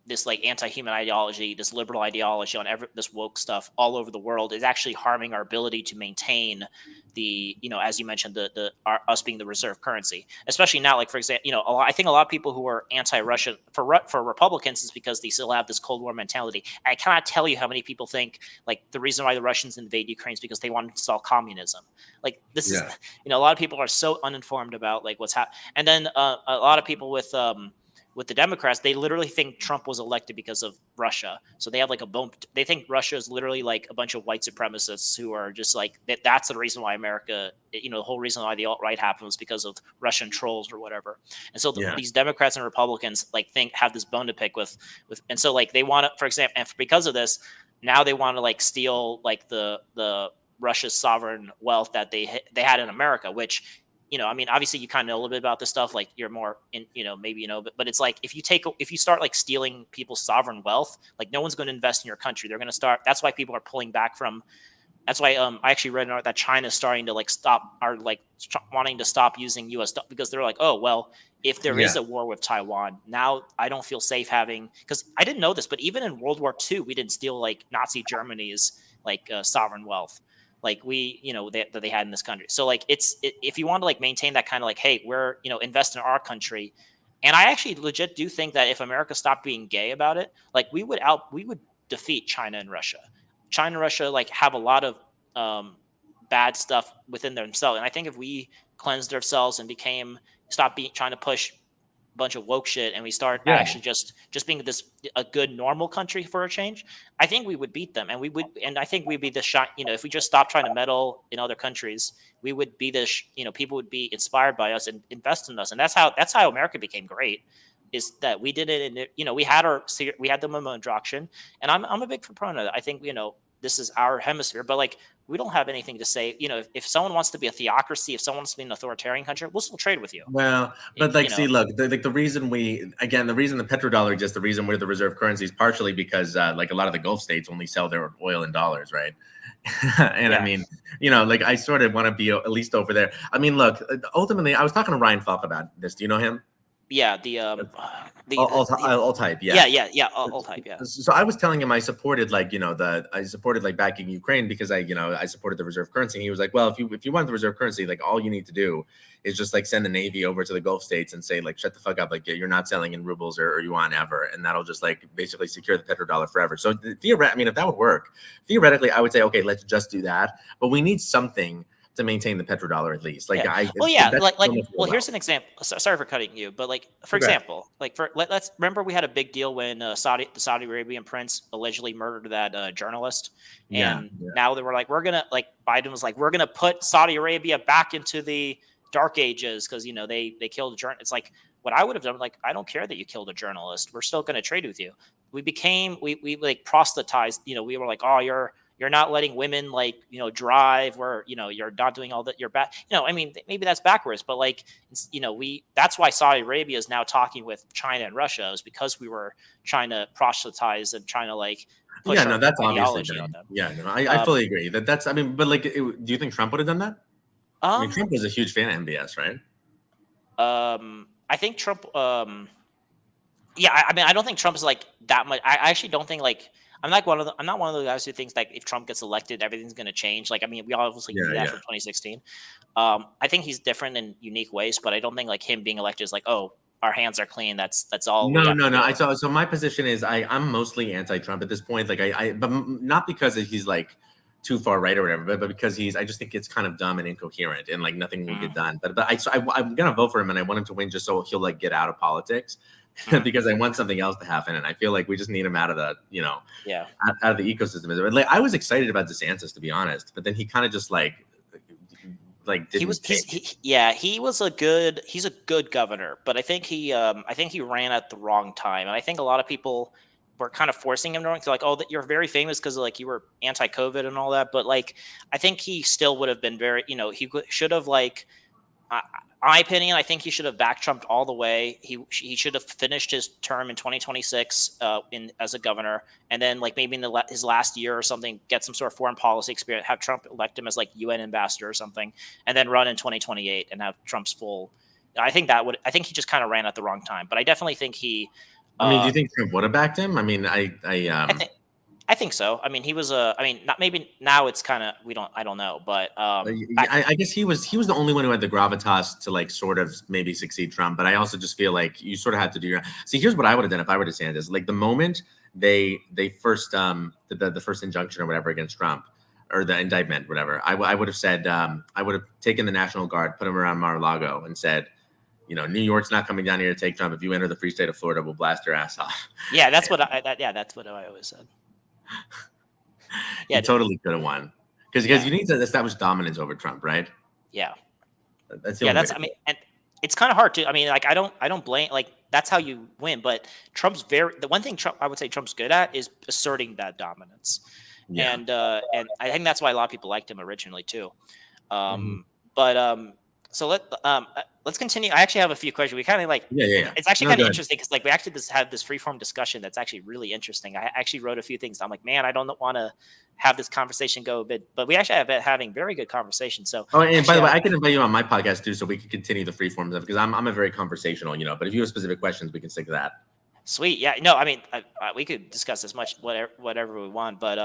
this like anti-human ideology, this liberal ideology on this woke stuff all over the world is actually harming our ability to maintain the, as you mentioned, us being the reserve currency, especially now. Like, for example, I think a lot of people who are anti-Russian for Republicans is because they still have this Cold War mentality. I cannot tell you how many people think like the reason why the Russians invade Ukraine is because they want to install communism. Like, this is, a lot of people are so uninformed about like what's happening. And then a lot of people with the Democrats, they literally think Trump was elected because of Russia. So they have like they think Russia is literally like a bunch of white supremacists who are just like, that's the reason why America, the whole reason why the alt-right happened was because of Russian trolls or whatever. And so these Democrats and Republicans like have this bone to pick with, and so like they want to, for example, and because of this, now they want to like steal like the Russia's sovereign wealth that they had in America, which, I mean, obviously you kind of know a little bit about this stuff. Like, you're more in, maybe, but it's like, if you start like stealing people's sovereign wealth, like, no one's going to invest in your country. They're going to start. That's why people are pulling back from. That's why I actually read that China is starting to like wanting to stop using U.S. because they're like, oh, well, if there is a war with Taiwan, now I don't feel safe having, because I didn't know this, but even in World War II, we didn't steal like Nazi Germany's like sovereign wealth. Like, we, that they had in this country. So like, if you want to like maintain that kind of like, hey, we're, invest in our country. And I actually legit do think that if America stopped being gay about it, like, we would defeat China and Russia. China and Russia like have a lot of bad stuff within themselves, and I think if we cleansed ourselves and stop trying to push bunch of woke shit and we start actually just being a good normal country for a change, I think we would beat them, and I think we'd be the shot. If we just stop trying to meddle in other countries, we would be people would be inspired by us and invest in us, and that's how America became great. Is that we did it, and we had the Monroe Doctrine, and I'm a big proponent of that. I think this is our hemisphere, but like we don't have anything to say. If someone wants to be a theocracy, if someone wants to be an authoritarian country, we'll still trade with you. Well, but see, look, the reason the petrodollar exists, the reason we're the reserve currency is partially because like a lot of the Gulf states only sell their oil in dollars, right? And I mean, like I sort of want to be at least over there. I mean, look, ultimately, I was talking to Ryan Falk about this. Do you know him? Yeah, all type, yeah, all type, yeah. So I was telling him I supported backing Ukraine because I supported the reserve currency. And he was like, well, if you want the reserve currency, like all you need to do is just like send the Navy over to the Gulf states and say like shut the fuck up, like you're not selling in rubles or yuan ever, and that'll just like basically secure the petrodollar forever. So theoretically, I mean, if that would work, theoretically, I would say okay, let's just do that. But we need something to maintain the petrodollar at least. Like here's an example. Sorry for cutting you, but like for example, like let's remember we had a big deal when the Saudi Arabian prince allegedly murdered that journalist, and now they were like Biden was like we're gonna put Saudi Arabia back into the dark ages because they killed a journalist. It's like what I would have done. Like I don't care that you killed a journalist. We're still gonna trade with you. We like proselytized. We were like, oh, you're not letting women drive, where you're not doing all that, you're bad. I mean, maybe that's backwards, but like that's why Saudi Arabia is now talking with China and Russia, is because we were trying to proselytize and trying to like push that's obviously on them. I fully agree that's, I mean, but like do you think Trump would have done that? I mean, Trump was a huge fan of MBS, right? I think Trump I mean, I don't think Trump's like that much. I actually don't think like I'm not one of the guys who thinks like if Trump gets elected, everything's going to change. Like, I mean, we obviously knew that from 2016. I think he's different in unique ways, but I don't think like him being elected is like, oh, our hands are clean. That's all. No. So my position is I'm mostly anti-Trump at this point. Like but not because he's like too far right or whatever, but because I just think it's kind of dumb and incoherent and like nothing will get done. But I'm gonna vote for him and I want him to win just so he'll like get out of politics. Because I want something else to happen, and I feel like we just need him out of the, out of the ecosystem. Like I was excited about DeSantis, to be honest, but then he kind of just he's a good governor, but I think he ran at the wrong time, and I think a lot of people were kind of forcing him to run. Like, oh, that you're very famous because like you were anti-COVID and all that, but like I think he still would have been very, he should have like. My opinion, I think he should have backed Trump all the way. He should have finished his term in 2026 as a governor, and then like maybe in his last year or something, get some sort of foreign policy experience. Have Trump elect him as like UN ambassador or something, and then run in 2028 and have Trump's full. I think he just kind of ran at the wrong time, but I definitely think he. I mean, do you think Trump would have backed him? I mean, I think so. I mean, he was I mean, not maybe now it's kind of I don't know, but I guess he was the only one who had the gravitas to like sort of maybe succeed Trump. But I also just feel like you sort of have to do your. See, here's what I would have done if I were DeSantis. Like the moment they first the first injunction or whatever against Trump or the indictment, whatever, I would have said I would have taken the National Guard, put them around Mar-a-Lago, and said, New York's not coming down here to take Trump. If you enter the free state of Florida, we'll blast your ass off. Yeah, that's what I always said. Yeah, totally could have won because you need to establish dominance over Trump, right? Yeah, I mean, and it's kind of hard to. I mean, like I don't blame. Like that's how you win. But the one thing I would say Trump's good at is asserting that dominance, and I think that's why a lot of people liked him originally too. So let's continue. I actually have a few questions. We kind of like, it's actually kind of interesting because like we actually had this freeform discussion that's actually really interesting. I actually wrote a few things. I'm like, man, I don't want to have this conversation go a bit, but we actually have been having very good conversation. So, and by the way, I can invite you on my podcast too, so we can continue the freeform stuff because I'm a very conversational, but if you have specific questions, we can stick to that. Sweet. Yeah. No, I mean, we could discuss as much whatever we want, but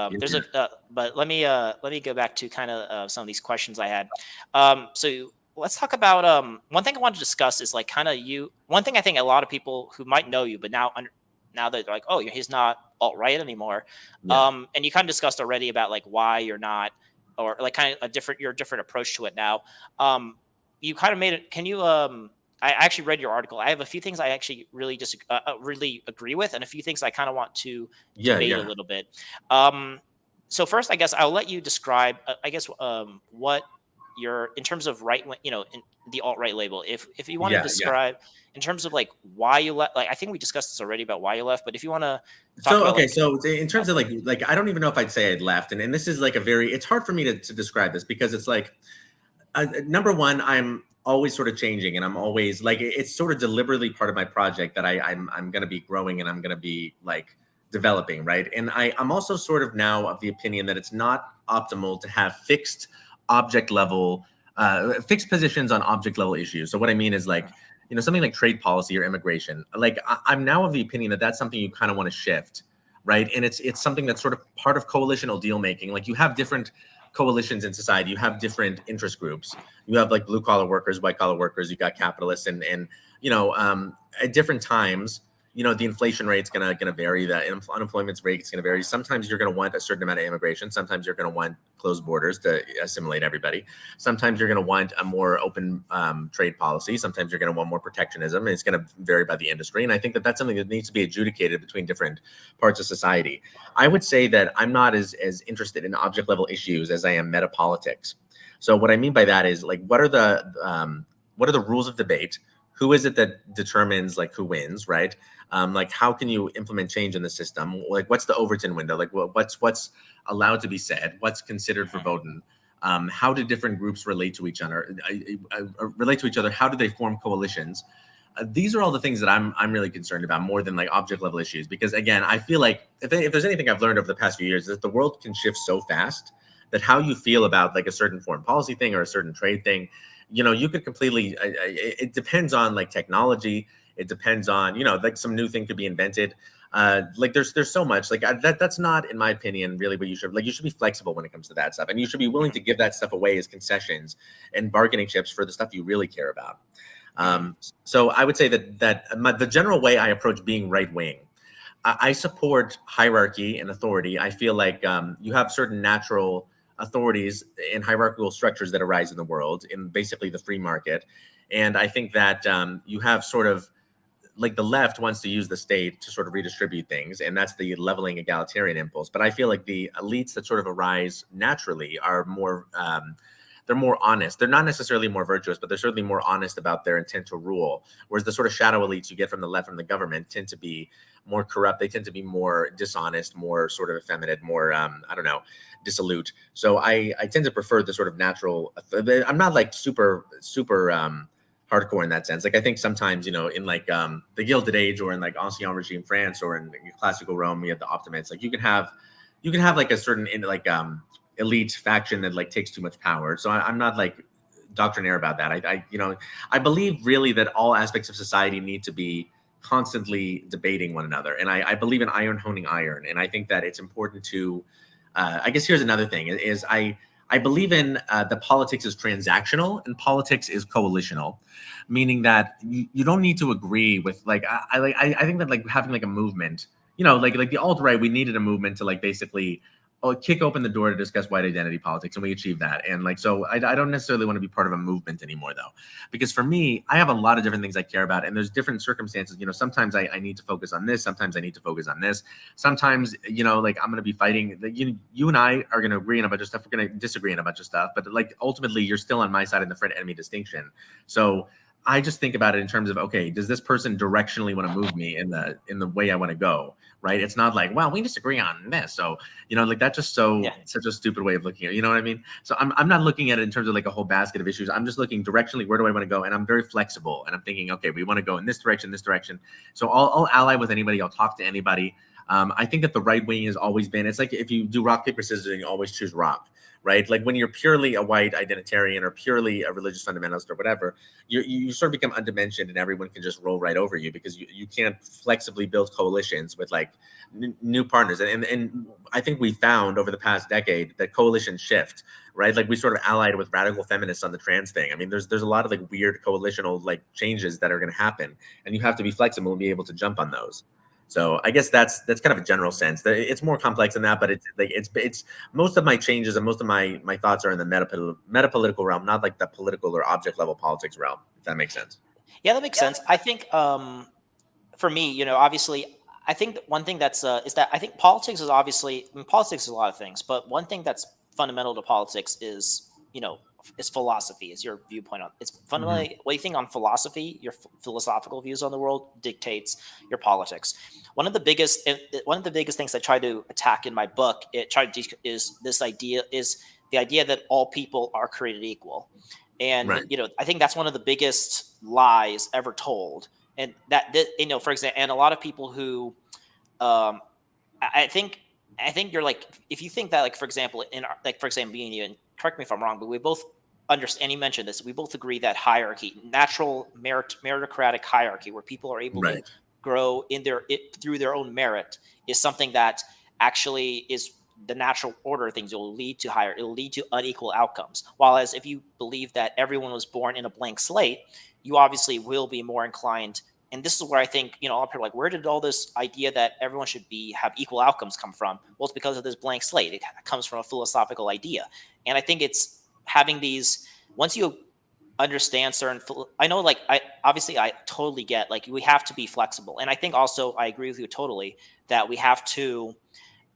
but let me go back to kind of some of these questions I had. So let's talk about one thing I wanted to discuss is like kind of one thing I think a lot of people who might know you, but now that they're like, oh, he's not alt-right anymore. And you kind of discussed already about like why you're not, or like kind of your different approach to it now. You kind of made it. Can you I actually read your article. I have a few things I actually really really agree with, and a few things I kind of want to debate a little bit. So first, I guess I'll let you describe, what your, in terms of right wing, in the alt right label. If you want to describe in terms of like why you left, like I think we discussed this already about why you left, but if you want to talk about okay, so in terms of like I don't even know if I'd say I'd left, and this is like it's hard for me to describe this because it's like number one, I'm always sort of changing, and I'm always like it's sort of deliberately part of my project that I'm going to be growing and I'm going to be like developing, right? And I'm also sort of now of the opinion that it's not optimal to have fixed positions on object level issues. So what I mean is like, something like trade policy or immigration. Like I'm now of the opinion that that's something you kind of want to shift, right? And it's something that's sort of part of coalitional deal making. Like you have different coalitions in society, you have different interest groups, you have like blue collar workers, white collar workers, you got capitalists, and at different times, the inflation rate's gonna vary, the unemployment rate is gonna vary. Sometimes you're gonna want a certain amount of immigration, sometimes you're gonna want closed borders to assimilate everybody, sometimes you're gonna want a more open trade policy, sometimes you're gonna want more protectionism, and it's gonna vary by the industry. And I think that that's something that needs to be adjudicated between different parts of society. I would say that I'm not as interested in object level issues as I am meta politics. So what I mean by that is like, what are the rules of debate? Who is it that determines like who wins, right? Like how can you implement change in the system? Like what's the Overton window? Like what's allowed to be said? What's considered verboten? How do different groups relate to each other? How do they form coalitions? These are all the things that I'm really concerned about more than like object level issues, because again, I feel like if there's anything I've learned over the past few years, is that the world can shift so fast that how you feel about like a certain foreign policy thing or a certain trade thing, you could completely, it depends on like technology. It depends on, like some new thing could be invented. Like there's so much like that's not, in my opinion, really what you should like. You should be flexible when it comes to that stuff, and you should be willing to give that stuff away as concessions and bargaining chips for the stuff you really care about. So I would say that the general way I approach being right wing, I support hierarchy and authority. I feel like you have certain natural authorities and hierarchical structures that arise in the world in basically the free market. And I think that you have sort of like the left wants to use the state to sort of redistribute things, and that's the leveling egalitarian impulse. But I feel like the elites that sort of arise naturally are more they're more honest. They're not necessarily more virtuous, but they're certainly more honest about their intent to rule. Whereas the sort of shadow elites you get from the left, from the government, tend to be more corrupt. They tend to be more dishonest, more sort of effeminate, more, dissolute. So I tend to prefer the sort of natural, I'm not like super hardcore in that sense. Like I think sometimes, in like the Gilded Age or in like Ancien Regime France or in classical Rome, you have the optimates. Like you can have like a certain elite faction that like takes too much power. So I'm not like doctrinaire about that. I believe really that all aspects of society need to be constantly debating one another. And I believe in iron honing iron. And I think that it's important to, I guess here's another thing is I believe in the politics is transactional and politics is coalitional, meaning that you don't need to agree with like, I think that like having like a movement, like the alt-right, we needed a movement to like basically kick open the door to discuss white identity politics, and we achieved that. And like, so I don't necessarily want to be part of a movement anymore, though, because for me, I have a lot of different things I care about, and there's different circumstances. Sometimes I need to focus on this, sometimes I need to focus on this. Sometimes, like I'm going to be fighting. You and I are going to agree on a bunch of stuff. We're going to disagree on a bunch of stuff, but like ultimately, you're still on my side in the friend enemy distinction. So I just think about it in terms of, okay, does this person directionally want to move me in the way I want to go? Right. It's not like, well, we disagree on this. So, like that's just such a stupid way of looking at it. You know what I mean? So I'm not looking at it in terms of like a whole basket of issues. I'm just looking directionally, where do I want to go? And I'm very flexible. And I'm thinking, okay, we want to go in this direction. So I'll ally with anybody. I'll talk to anybody. I think that the right wing has always been, it's like if you do rock, paper, scissors, and you always choose rock. Right? Like when you're purely a white identitarian or purely a religious fundamentalist or whatever, you sort of become undimensioned and everyone can just roll right over you because you can't flexibly build coalitions with like new partners. And I think we found over the past decade that coalitions shift, right? Like we sort of allied with radical feminists on the trans thing. I mean, there's a lot of like weird coalitional like changes that are going to happen, and you have to be flexible and be able to jump on those. So I guess that's kind of a general sense. It's more complex than that, but it's most of my changes and most of my thoughts are in the metapolitical realm, not like the political or object level politics realm, if that makes sense. Yeah, that makes sense. I think for me, obviously, I think that one thing that's is that I think politics is obviously, I mean, politics is a lot of things, but one thing that's fundamental to politics is is philosophy, is your viewpoint on it's Hmm. fundamentally what you think on philosophy. Your philosophical views on the world dictates your politics. One of the biggest things I try to attack in my book, is this idea, is the idea that all people are created equal. And Right. I think that's one of the biggest lies ever told. And for example, and a lot of people who um I think you're like, if you think that, like, for example, like, for example, me and you, and correct me if I'm wrong, but we both understand, and you mentioned this, we both agree that hierarchy, natural meritocratic hierarchy, where people are able to Right. grow through their own merit, is something that actually is the natural order of things. It'll lead to unequal outcomes. While as if you believe that everyone was born in a blank slate, you obviously will be more inclined. And this is where I think, a lot of people are like, where did all this idea that everyone should have equal outcomes come from? Well, it's because of this blank slate. It comes from a philosophical idea. And I think it's having these, once you understand I know, like, I totally get, like, we have to be flexible. And I think also I agree with you totally that we have to,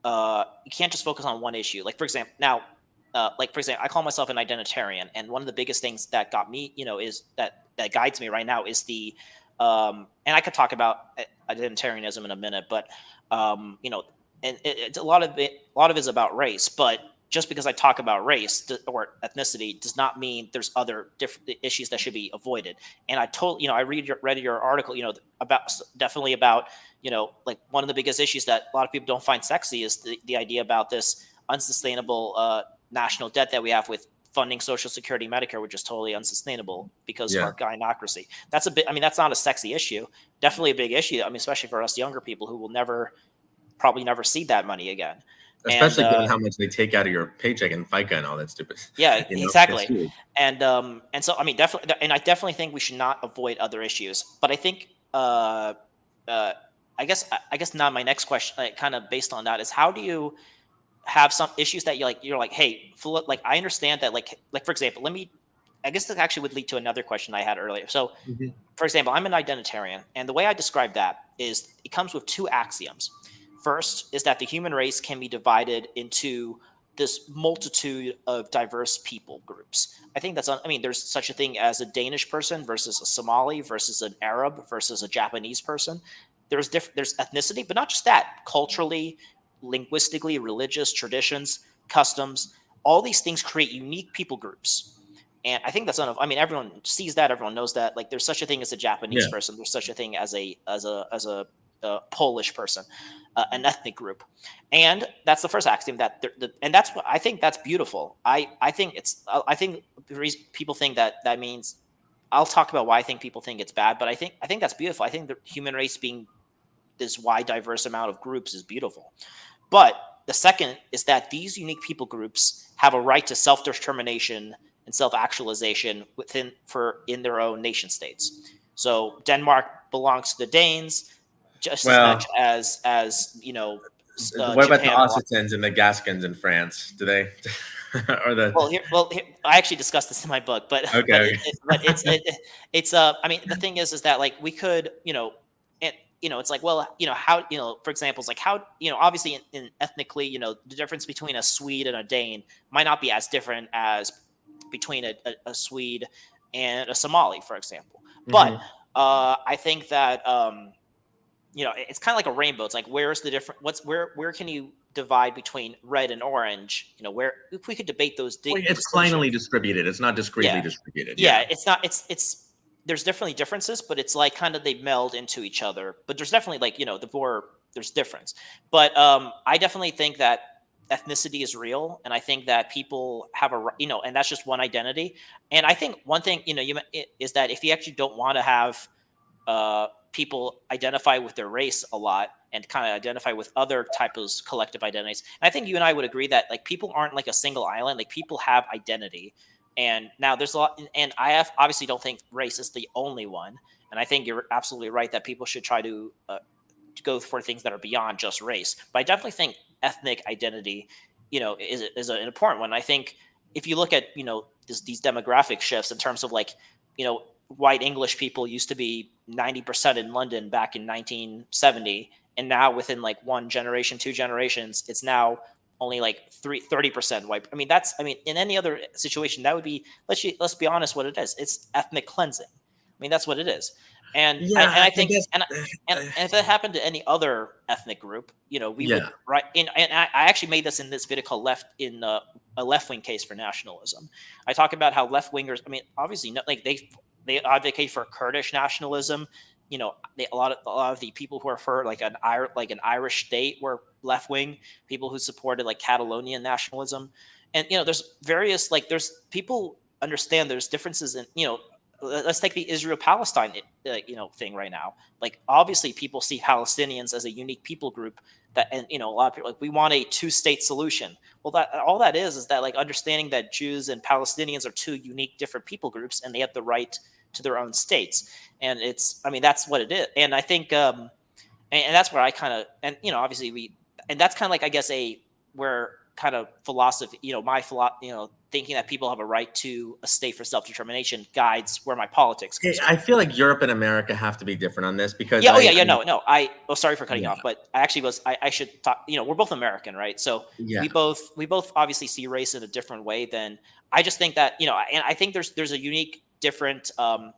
you can't just focus on one issue. Like, for example, I call myself an identitarian, and one of the biggest things that got me, is that guides me right now is and I could talk about identitarianism in a minute, but and it's a lot of it is about race. But just because I talk about race or ethnicity does not mean there's other different issues that should be avoided. And I read your article, about, definitely about, like, one of the biggest issues that a lot of people don't find sexy is the idea about this unsustainable national debt that we have with funding Social Security, Medicare, which is totally unsustainable because of Yeah. our gynocracy. That's a bit. I mean, that's not a sexy issue. Definitely a big issue. I mean, especially for us younger people who will probably never see that money again. And Especially given how much they take out of your paycheck and FICA and all that stupid, yeah, it's exactly. huge. And so, I mean, definitely, and I definitely think we should not avoid other issues. But I think, uh, I guess now my next question, like, kind of based on that, is how do you have some issues that you're like, hey, like, I understand that, like, for example, I guess that actually would lead to another question I had earlier. So, Mhm. for example, I'm an identitarian, and the way I describe that is it comes with two axioms. First is that the human race can be divided into this multitude of diverse people groups. I think I mean, there's such a thing as a Danish person versus a Somali versus an Arab versus a Japanese person. There's ethnicity, but not just that. Culturally, linguistically, religious traditions, customs, all these things create unique people groups. And I think that's enough. I mean, everyone sees that. Everyone knows that. Like, there's such a thing as a Japanese Yeah. person. There's such a thing as a Polish person, an ethnic group. And that's the first axiom. And that's what I think. That's beautiful. I think it's. I think the reason people think that means. I'll talk about why I think people think it's bad, but I think that's beautiful. I think the human race being this wide, diverse amount of groups is beautiful. But the second is that these unique people groups have a right to self-determination and self-actualization in their own nation states. So Denmark belongs to the Danes just as much Well, what about the Japan belongs. Occitans and the Gascons in France? Do they or the Well, I actually discussed this in my book, but okay, okay. it's I mean, the thing is that, like, we could, it's like, well, how, for example, it's like, how, obviously in ethnically, the difference between a Swede and a Dane might not be as different as between a Swede and a Somali, for example. But Mhm. I think that it's kind of like a rainbow. It's like, where's the different? Where can you divide between red and orange? Where, if we could debate those Well, it's distinctions. clinally distributed. It's not discretely Yeah, distributed. yeah. Yeah. It's not. It's there's definitely differences, but it's like kind of they meld into each other. But there's definitely, like, there's difference. But I definitely think that ethnicity is real, and I think that people have and that's just one identity. And I think one thing, is that if you actually don't want to have people identify with their race a lot and kind of identify with other types of collective identities. And I think you and I would agree that, like, people aren't like a single island. Like, people have identity. And now there's a lot, and obviously don't think race is the only one. And I think you're absolutely right that people should try to go for things that are beyond just race. But I definitely think ethnic identity, is an important one. I think if you look at, these demographic shifts in terms of like, white English people used to be 90% in London back in 1970. And now within like one generation, two generations, it's now only like 30% white. In any other situation, that would be, let's be honest what it is. It's ethnic cleansing. That's what it is. And Yeah, I I think, guess. and if that happened to any other ethnic group, we would, Yeah. right. And I actually made this in this video called a left wing case for nationalism. I talk about how left wingers, obviously, no, like they advocate for Kurdish nationalism. A lot of the people who are for like an Irish state were left wing. People who supported like Catalonian nationalism, and there's various, like, there's people understand there's differences in, let's take the Israel Palestine thing right now. Like, obviously people see Palestinians as a unique people group that, and a lot of people like, we want a two-state solution. Well, that all that is that, like, understanding that Jews and Palestinians are two unique different people groups and they have the right to their own states. And that's what it is. And I think and that's where I kind of, and obviously and that's kind of like, I guess, where kind of philosophy, thinking that people have a right to a state for self-determination guides where my politics goes. I feel like Europe and America have to be different on this because Sorry for cutting you off, but I should talk. We're both American, right? So yeah. we both obviously see race in a different way. Than I just think that, and I think there's a unique different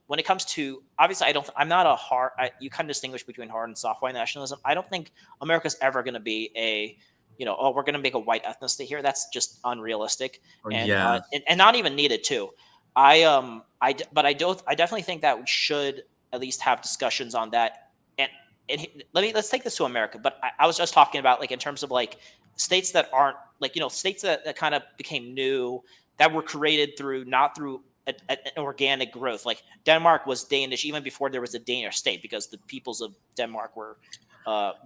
when it comes to, obviously I'm not a hard. You kind of distinguish between hard and soft white nationalism. I don't think America's ever going to be a we're going to make a white ethnicity here. That's just unrealistic, and not even needed too. I definitely think that we should at least have discussions on that. And let's take this to America. But I was just talking about, like, in terms of like states that aren't, like, states that kind of became new, that were created not through an organic growth. Like Denmark was Danish even before there was a Danish state, because the peoples of Denmark were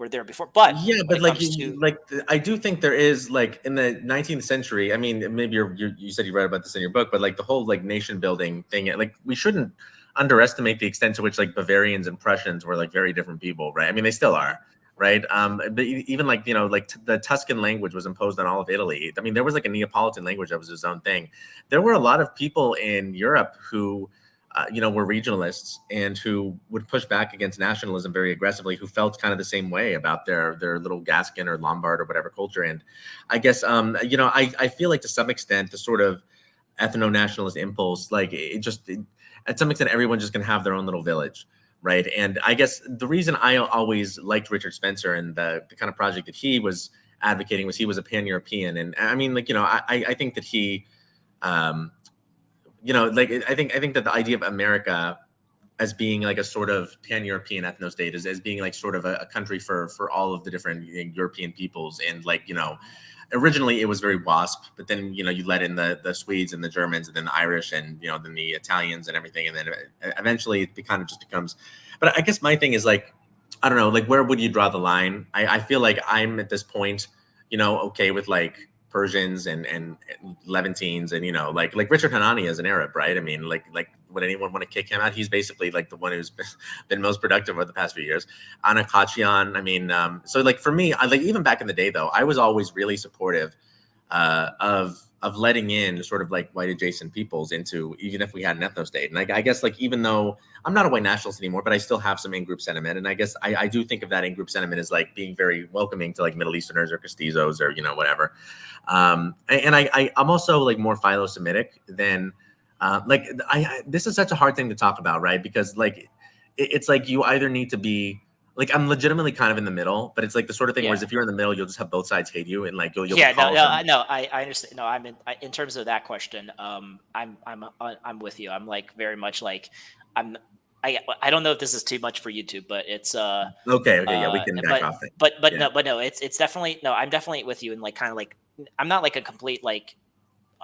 there before. But I do think there is, like, in the 19th century. I mean, maybe you said you read about this in your book, but like the whole like nation building thing, like, we shouldn't underestimate the extent to which like Bavarians and Prussians were like very different people, right? I mean, they still are, right? But even like, the Tuscan language was imposed on all of Italy. I mean, there was like a Neapolitan language that was its own thing. There were a lot of people in Europe who were regionalists and who would push back against nationalism very aggressively, who felt kind of the same way about their little Gascon or Lombard or whatever culture. And I guess, I feel like to some extent the sort of ethno-nationalist impulse, like at some extent, everyone's just going to have their own little village. Right. And I guess the reason I always liked Richard Spencer and the kind of project that he was advocating was he was a pan-European. And I mean, like, I think that he, I think that the idea of America as being like a sort of pan-European ethno-state as being like sort of a country for all of the different European peoples. And like, originally it was very WASP, but then, you let in the Swedes and the Germans and then the Irish and, then the Italians and everything. And then eventually it kind of just becomes, but I guess my thing is like, I don't know, like, where would you draw the line? I feel like I'm at this point, okay with like Persians and Levantines and, like Richard Hanani is an Arab, right? I mean, like would anyone want to kick him out? He's basically like the one who's been most productive over the past few years. Anna Kachian, I mean, so like for me, like even back in the day though, I was always really supportive of letting in sort of like white adjacent peoples into, even if we had an ethno state. And I guess like, even though I'm not a white nationalist anymore, but I still have some in-group sentiment. And I guess I do think of that in-group sentiment as like being very welcoming to like Middle Easterners or Castizos or, whatever. And I'm also like more philo-Semitic than this is such a hard thing to talk about, right? Because like, it's like you either need to be, like, I'm legitimately kind of in the middle, but it's like the sort of thing where if you're in the middle, you'll just have both sides hate you, and like you'll I understand. No, in terms of that question, I'm with you. I'm like very much like I don't know if this is too much for YouTube, but it's okay, yeah, we can back off it. But no, it's definitely, no, I'm definitely with you, and like kind of like, I'm not like a complete, like,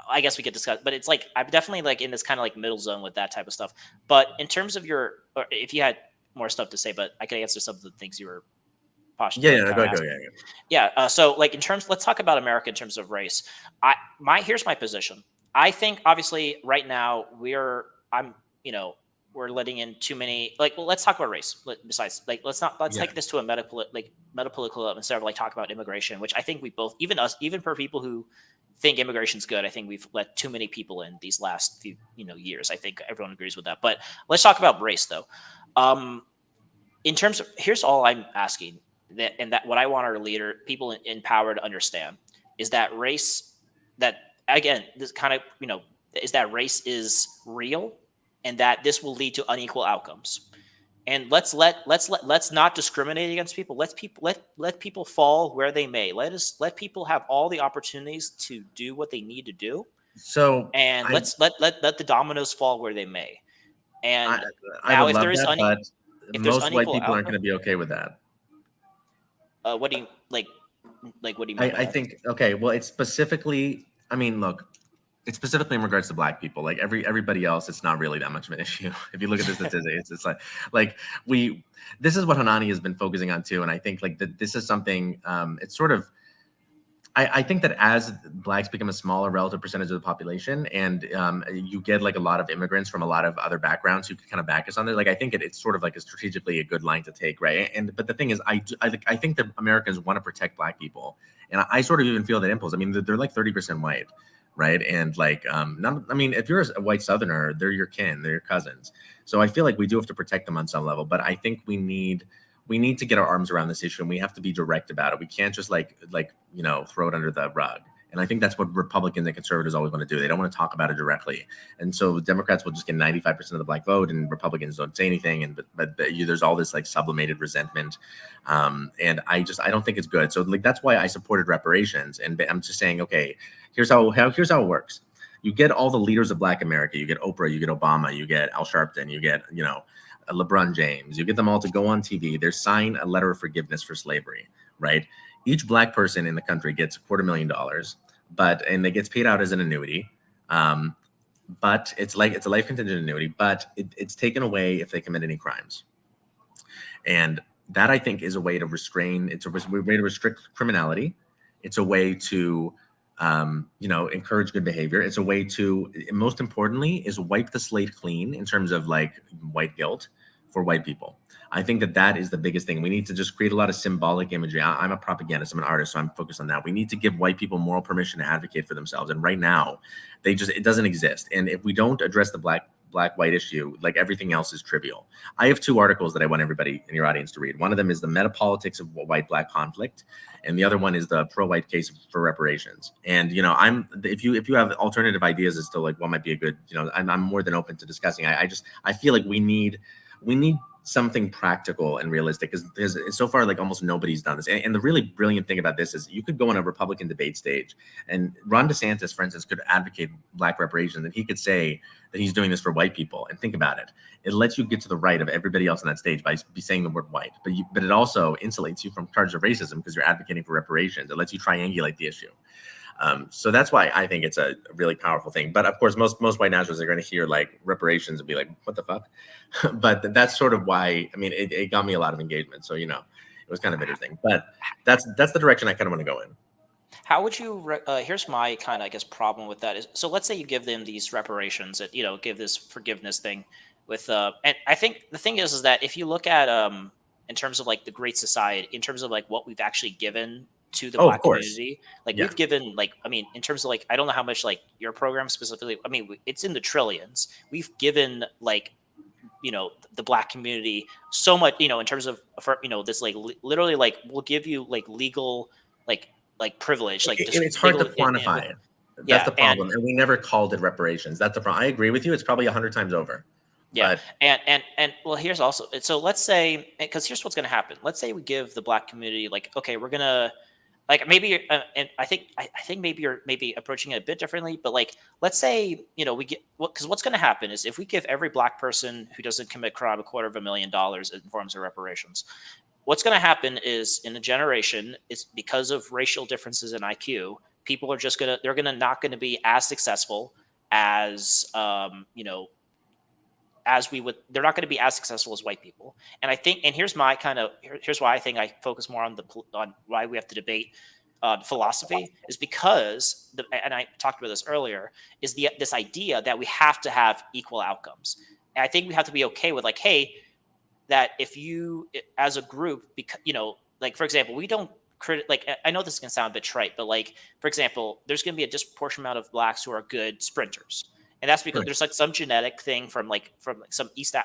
I guess we could discuss, but it's like I'm definitely like in this kind of like middle zone with that type of stuff. But in terms of or if you had more stuff to say, but I could answer some of the things you were go. So like let's talk about America in terms of race. Here's my position. I think obviously right now we're we're letting in too many, like, well, let's talk about race. Besides, like, let's take this to a metapolitical instead of like talk about immigration, which I think we both, even for people who think immigration's good, I think we've let too many people in these last few years. I think everyone agrees with that. But let's talk about race though. In terms of, here's all I'm asking, that what I want our people in power to understand is that race, that again, this kind of, is that race is real, and that this will lead to unequal outcomes. And let's not discriminate against people. Let people fall where they may. Let people have all the opportunities to do what they need to do. So, and let the dominoes fall where they may. And I would love that, but most white people aren't going to be okay with that. What do you like? Like, what do you mean? I think, okay, well, it's specifically, I mean, look, it's specifically in regards to Black people. Like everybody else, it's not really that much of an issue. If you look at the statistics, it's like this is what Hanani has been focusing on too. And I think like that this is something, it's sort of, I think that as Blacks become a smaller relative percentage of the population, and you get like a lot of immigrants from a lot of other backgrounds who can kind of back us on there, like I think it's sort of like strategically a good line to take, right? But the thing is, I think that Americans want to protect Black people, and I sort of even feel that impulse. I mean, they're like 30% white, right? And like, I mean, if you're a white Southerner, they're your kin, they're your cousins. So I feel like we do have to protect them on some level, but I think we need to get our arms around this issue, and we have to be direct about it. We can't just like throw it under the rug. And I think that's what Republicans and conservatives always want to do. They don't want to talk about it directly. And so Democrats will just get 95% of the Black vote, and Republicans don't say anything. And but there's all this like sublimated resentment. And I don't think it's good. So like that's why I supported reparations. And I'm just saying, okay, here's how it works. You get all the leaders of Black America. You get Oprah, you get Obama, you get Al Sharpton, you get LeBron James. You get them all to go on TV. They sign a letter of forgiveness for slavery, right? Each Black person in the country gets $250,000, and it gets paid out as an annuity. But it's a life contingent annuity, but it's taken away if they commit any crimes. And that, I think, is a way to restrain. It's a way to restrict criminality. It's a way to encourage good behavior. It's a way to, most importantly, is wipe the slate clean in terms of like white guilt for white people. I think that is the biggest thing. We need to just create a lot of symbolic imagery. I'm a propagandist, I'm an artist, so I'm focused on that. We need to give white people moral permission to advocate for themselves. And right now, it doesn't exist. And if we don't address the black-white issue, like everything else is trivial. I have 2 articles that I want everybody in your audience to read. One of them is the metapolitics of white-black conflict, and the other one is the pro-white case for reparations. And if you have alternative ideas as to like what might be a good, I'm more than open to discussing. I feel like we need something practical and realistic, because so far like almost nobody's done this. And the really brilliant thing about this is you could go on a Republican debate stage, and Ron DeSantis, for instance, could advocate Black reparations, and he could say that he's doing this for white people. And think about it. It lets you get to the right of everybody else on that stage by saying the word white, but it also insulates you from charges of racism because you're advocating for reparations. It lets you triangulate the issue. So that's why I think it's a really powerful thing. But of course, most white nationalists are going to hear like reparations and be like, what the fuck? But that's sort of why, I mean, it got me a lot of engagement. So, it was kind of interesting. But that's the direction I kind of want to go in. How would you, here's my kind of, I guess, problem with that is, so let's say you give them these reparations, that, give this forgiveness thing with, and I think the thing is that if you look at, in terms of like the Great Society, in terms of like what we've actually given to the Black community, like we've given, like, I mean, in terms of like, I don't know how much like your program specifically, I mean, it's in the trillions. We've given like, the Black community so much, in terms of, this like literally like we'll give you like legal, like privilege, like it's hard to quantify it. That's the problem. And we never called it reparations. That's the problem. I agree with you. It's probably 100 times over. Yeah. But, and well, here's also, so let's say, because here's what's going to happen. Let's say we give the Black community like, okay, we're going to, like, maybe, and I think maybe you're approaching it a bit differently, but like, let's say, we get, because what's going to happen is if we give every Black person who doesn't commit crime $250,000 in forms of reparations, what's going to happen is in a generation, it's because of racial differences in IQ, people are just they're not going to be as successful as, they're not going to be as successful as white people. And I think, and here's why I think I focus more on why we have to debate philosophy, is because, and I talked about this earlier, is this idea that we have to have equal outcomes. I think we have to be okay with like, hey, that if you as a group, because like for example, we don't like, I know this can sound a bit trite, but like for example, there's going to be a disproportionate amount of blacks who are good sprinters, and that's because there's like some genetic thing from some East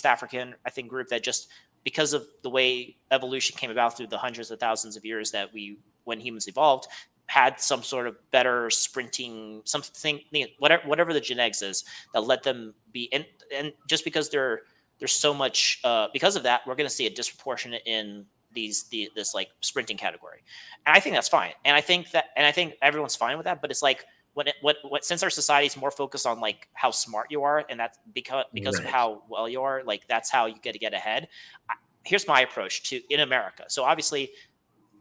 African, I think, group that just because of the way evolution came about through the hundreds of thousands of years that when humans evolved, had some sort of better sprinting something, whatever the genetics is that let them be, and just because there's so much because of that, we're going to see a disproportionate in this like sprinting category, and I think that's fine, and I think everyone's fine with that. But it's like since our society is more focused on like how smart you are, and that's because of how well you are, like that's how you get to get ahead. Here's my approach to in America. So obviously,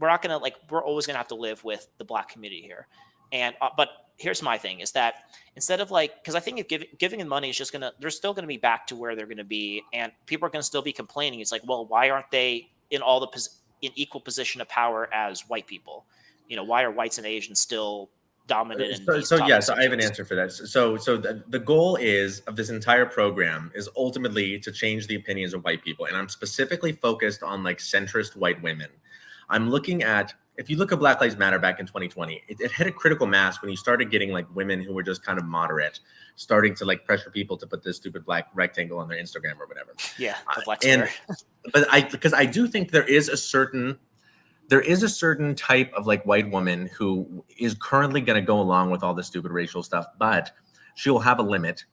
we're not gonna we're always gonna have to live with the black community here, and but here's my thing is that instead of because I think if giving them money is just they're still gonna be back to where they're gonna be, and people are gonna still be complaining. It's like, well, why aren't they in in equal position of power as white people? Why are whites and Asians still dominant in these so topics? So I have an answer for that. So the goal of this entire program is ultimately to change the opinions of white people, and I'm specifically focused on like centrist white women. I'm looking at, if you look at Black Lives Matter back in 2020, it hit a critical mass when you started getting like women who were just kind of moderate, starting to like pressure people to put this stupid black rectangle on their Instagram or whatever. Yeah, the black square. Because I do think there is a certain type of like white woman who is currently going to go along with all this stupid racial stuff, but she'll have a limit.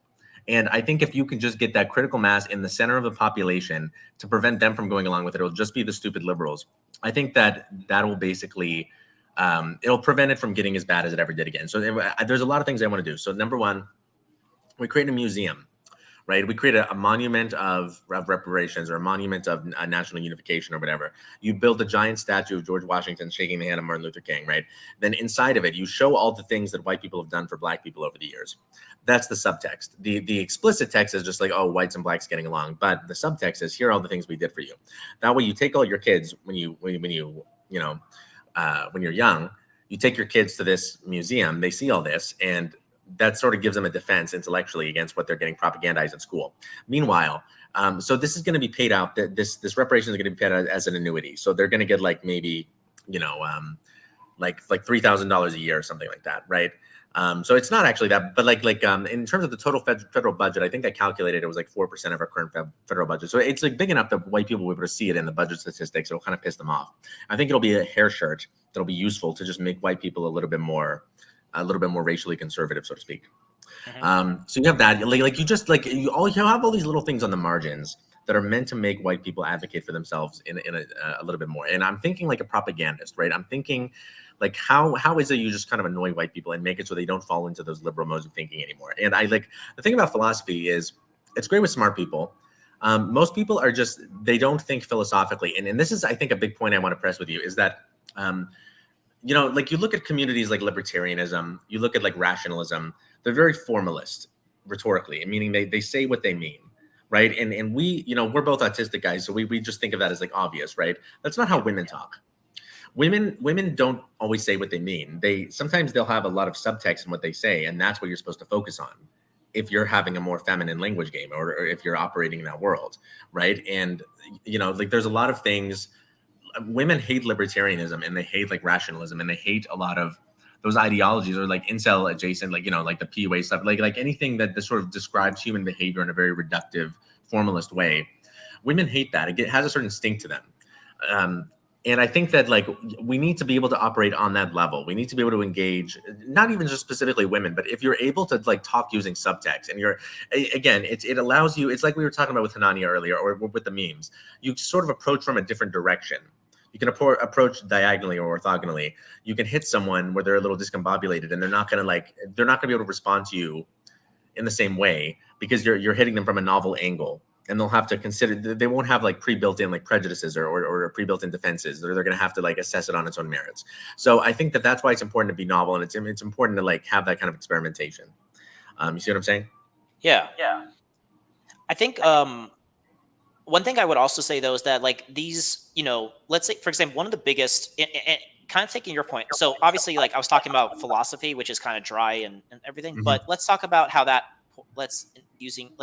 And I think if you can just get that critical mass in the center of the population to prevent them from going along with it, it'll just be the stupid liberals. I think that will basically, it'll prevent it from getting as bad as it ever did again. So there's a lot of things I want to do. So number one, we create a museum, right? We create a monument of reparations or a monument of national unification or whatever. You build a giant statue of George Washington shaking the hand of Martin Luther King, right? Then inside of it, you show all the things that white people have done for black people over the years. That's the subtext. The explicit text is just like, oh, whites and blacks getting along. But the subtext is, here are all the things we did for you. That way you take all your kids when you're young, you take your kids to this museum, they see all this, and that sort of gives them a defense intellectually against what they're getting propagandized at school. Meanwhile, so this is going to be paid out. This reparation is going to be paid out as an annuity. So they're going to get like maybe, like $3,000 a year or something like that, right? So it's not actually that, but in terms of the total federal budget, I think I calculated it was like 4% of our current federal budget. So it's like big enough that white people will be able to see it in the budget statistics. It'll kind of piss them off. I think it'll be a hair shirt that'll be useful to just make white people a little bit more racially conservative, so to speak. Mm-hmm. So you have that, you have all these little things on the margins that are meant to make white people advocate for themselves in a little bit more. And I'm thinking like a propagandist, right? I'm thinking like, how is it you just kind of annoy white people and make it so they don't fall into those liberal modes of thinking anymore? And the thing about philosophy is it's great with smart people. Most people are they don't think philosophically. And this is, I think, a big point I want to press with you is that, you look at communities like libertarianism, you look at like rationalism, they're very formalist rhetorically, meaning they say what they mean, right? And we, we're both autistic guys, so we just think of that as like obvious, right? That's not how women talk. Women don't always say what they mean. Sometimes they'll have a lot of subtext in what they say, and that's what you're supposed to focus on if you're having a more feminine language game or if you're operating in that world, right? And, there's a lot of things. Women hate libertarianism and they hate like rationalism and they hate a lot of those ideologies or like incel adjacent, like the PUA stuff, like anything that sort of describes human behavior in a very reductive, formalist way. Women hate that. It has a certain stink to them. And I think that we need to be able to operate on that level. We need to be able to engage, not even just specifically women, but if you're able to talk using subtext and it allows you, it's like we were talking about with Hanania earlier or with the memes, you sort of approach from a different direction. You can approach diagonally or orthogonally. You can hit someone where they're a little discombobulated and they're not going to be able to respond to you in the same way because you're hitting them from a novel angle. And they'll have to consider, they won't have pre-built in prejudices or pre-built in defenses. They're going to have to assess it on its own merits. So I think that's why it's important to be novel, and it's important to have that kind of experimentation. You see what I'm saying? Yeah. I think one thing I would also say though is that these, let's say for example, one of the biggest, kind of taking your point. So obviously, I was talking about philosophy, which is kind of dry and everything, mm-hmm. But let's talk about how that let's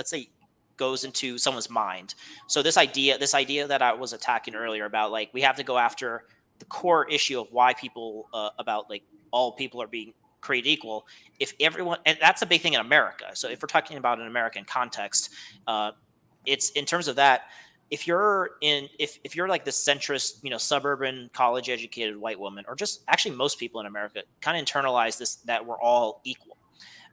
say goes into someone's mind. So this idea that I was attacking earlier about like we have to go after the core issue of why people about like all people are being created equal. If everyone, and that's a big thing in America. So if we're talking about an American context, it's in terms of that. If you're like the centrist, suburban college educated white woman, or just actually most people in America kind of internalize this, that we're all equal.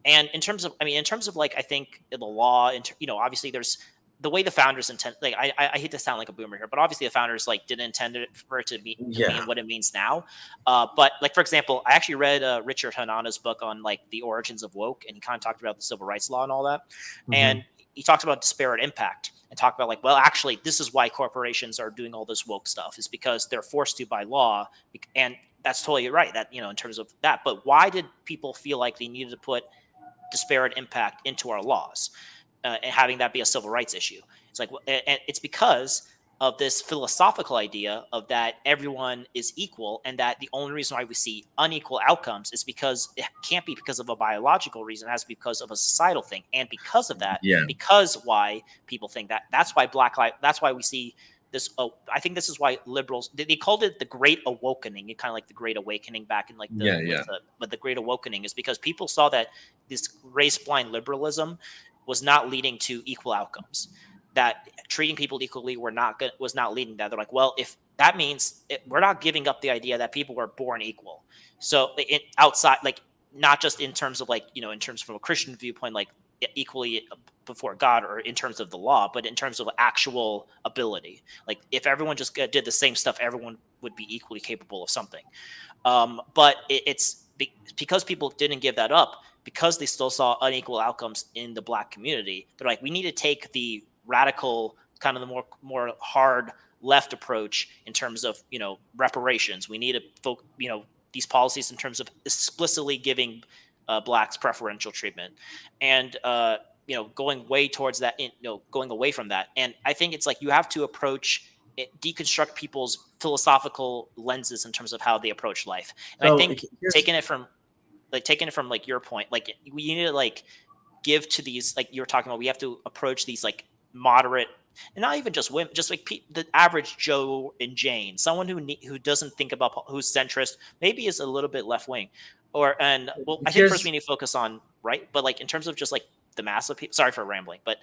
And in terms of like, I think the law, obviously there's the way the founders intend, like, I hate to sound like a boomer here, but obviously the founders like didn't intend it for it to mean what it means now. But like, for example, I actually read Richard Hanana's book on like the origins of woke, and he kind of talked about the civil rights law and all that. Mm-hmm. And he talks about disparate impact and talk about like, well, actually, this is why corporations are doing all this woke stuff, is because they're forced to by law. And that's totally right, that, in terms of that. But why did people feel like they needed to put disparate impact into our laws and having that be a civil rights issue? It's like, and it's because of this philosophical idea of that everyone is equal, and that the only reason why we see unequal outcomes is because it can't be because of a biological reason, it has to be because of a societal thing. And because of that, because why people think that's why that's why we see this. I think this is why liberals, they called it the Great Awakening, kind of like the Great Awakening back in like but the Great Awakening is because people saw that this race blind liberalism was not leading to equal outcomes, that treating people equally was not leading that. They're like, well, if that means we're not giving up the idea that people were born equal. So outside, like, not just in terms of like, in terms from a Christian viewpoint, like equally before God, or in terms of the law, but in terms of actual ability. Like if everyone just did the same stuff, everyone would be equally capable of something. But it's because people didn't give that up, because they still saw unequal outcomes in the Black community. They're like, we need to take the radical, kind of the more hard left approach in terms of, reparations. We need to these policies in terms of explicitly giving Blacks preferential treatment, and going way towards that, going away from that. And I think it's like you have to deconstruct people's philosophical lenses in terms of how they approach life. And so I think taking it from like your point, like we need to like give to these, like you were talking about, we have to approach these like moderate, and not even just women, just like the average Joe and Jane, someone who doesn't think about, who's centrist, maybe is a little bit left wing, I think first we need to focus on right, but like in terms of just like the mass of people. Sorry for rambling, but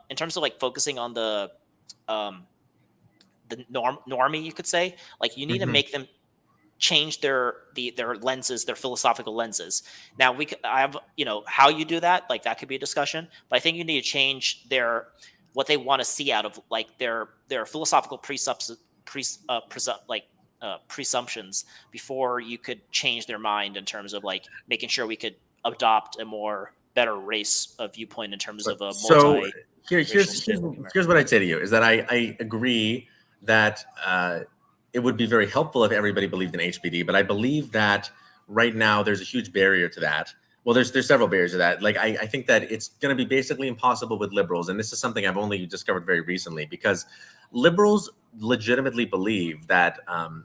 in terms of like focusing on the normie, you could say, like you need to make them change their lenses, their philosophical lenses. Now I have, how you do that, like that could be a discussion, but I think you need to change what they want to see out of like their philosophical presumptions before you could change their mind in terms of like making sure we could adopt a more better race viewpoint in terms of a multi. Here's what I'd say to you is that I agree that it would be very helpful if everybody believed in HBD, but I believe that right now there's a huge barrier to that. Well, there's several barriers to that. Like I think that it's going to be basically impossible with liberals, and this is something I've only discovered very recently, because liberals legitimately believe that,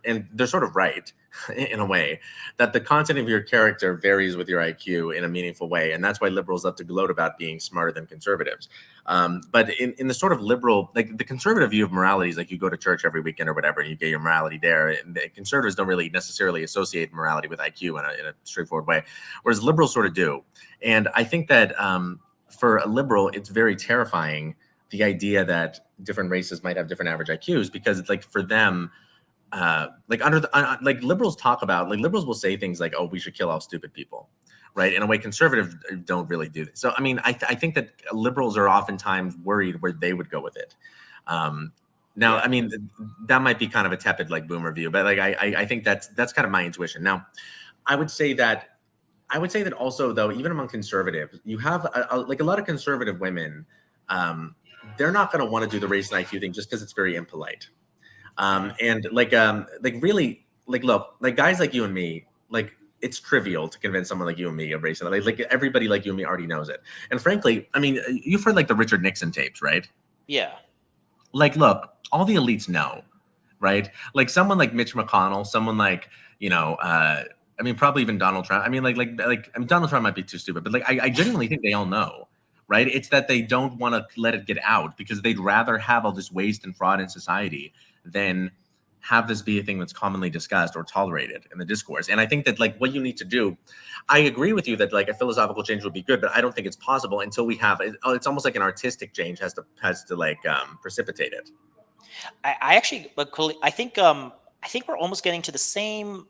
and they're sort of right in a way, that the content of your character varies with your IQ in a meaningful way, and that's why liberals love to gloat about being smarter than conservatives. But in the sort of liberal, like the conservative view of morality is like you go to church every weekend or whatever, and you get your morality there. And the conservatives don't really necessarily associate morality with IQ in a straightforward way, whereas liberals sort of do. And I think that for a liberal, it's very terrifying, the idea that different races might have different average IQs, because it's like for them, like liberals talk about, like liberals will say things like, oh, we should kill all stupid people, right? In a way, conservatives don't really do this. So, I mean, I think that liberals are oftentimes worried where they would go with it. Now, I mean, that might be kind of a tepid like boomer view, but like I think that's kind of my intuition. Now, I would say that also, though, even among conservatives, you have like a lot of conservative women. They're not going to want to do the race and IQ thing just because it's very impolite. And like really, like, look, like guys like you and me, like it's trivial to convince someone like you and me of race. Like everybody like you and me already knows it. And frankly, I mean, you've heard like the Richard Nixon tapes, right? Yeah. Like, look, all the elites know, right? Like someone like Mitch McConnell, someone like, I mean, probably even Donald Trump. I mean, like Donald Trump might be too stupid, but like, I genuinely think they all know, right? It's that they don't want to let it get out because they'd rather have all this waste and fraud in society than have this be a thing that's commonly discussed or tolerated in the discourse. And I think that like what you need to do, I agree with you that like a philosophical change would be good, but I don't think it's possible until we have it's almost like an artistic change has to like precipitate it. I actually, I think we're almost getting to the same.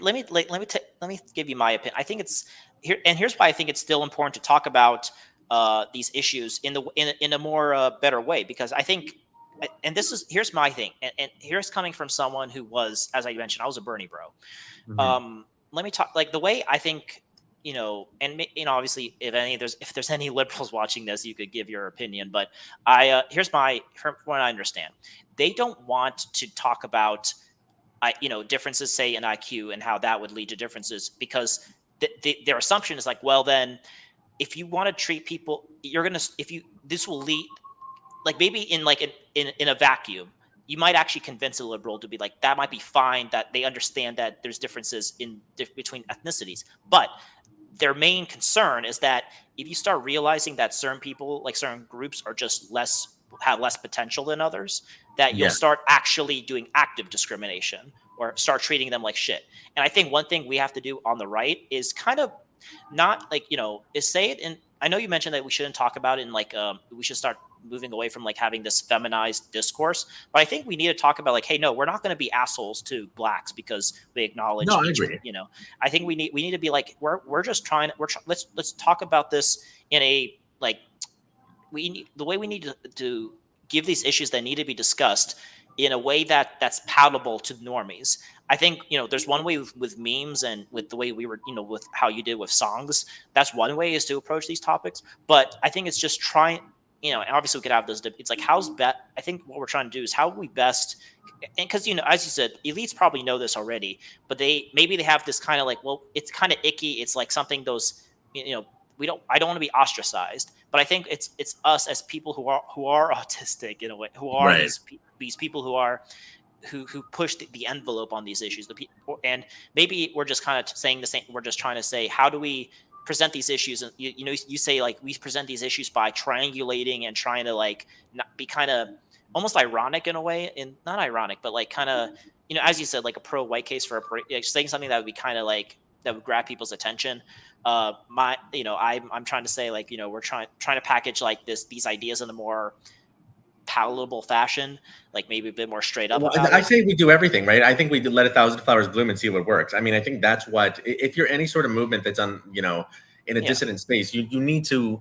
Let me give you my opinion. I think it's here, and here's why I think it's still important to talk about these issues in a more better way, because I think, and here's my thing, and here's coming from someone who was, as I mentioned, I was a Bernie bro. Let me talk like the way I think, and obviously, if there's any liberals watching this, you could give your opinion. But from what I understand, they don't want to talk about, differences, say in IQ, and how that would lead to differences, because their assumption is like, well, then if you want to treat people, this will lead, like maybe in a vacuum, you might actually convince a liberal to be like, that might be fine, that they understand that there's differences between ethnicities. But their main concern is that if you start realizing that certain people, like certain groups, are just have less potential than others, that you'll start actually doing active discrimination or start treating them like shit. And I think one thing we have to do on the right is kind of not like, is say it in, I know you mentioned that we shouldn't talk about it in like, we should start moving away from like having this feminized discourse, but I think we need to talk about like, hey, no, we're not going to be assholes to blacks because we acknowledge I agree. I think we need to be like, we're just trying, let's talk about this in a, like, the way we need to give these issues that need to be discussed in a way that's palatable to normies. I think, there's one way with memes and with the way we were, with how you did with songs. That's one way, is to approach these topics. But I think it's just trying, and obviously we could have those. It's like, I think what we're trying to do is how we best, and because, as you said, elites probably know this already, but maybe they have this kind of like, well, it's kind of icky. It's like something those, I don't want to be ostracized, but I think it's us as people who are autistic in a way, who are these people who are who push the envelope on these issues. And maybe we're just kind of saying the same. We're just trying to say, how do we present these issues? And you say like, we present these issues by triangulating and trying to like not be kind of almost ironic in a way, and not ironic, but like kind of, as you said, like a pro-white case for saying something that would be kind of like, that would grab people's attention. I'm trying to say like, we're trying to package like these ideas in a more palatable fashion, like maybe a bit more straight up. I say we do everything right. I think we let 1,000 flowers bloom and see what works. I mean, I think that's what, if you're any sort of movement that's on, in a dissident space, you need to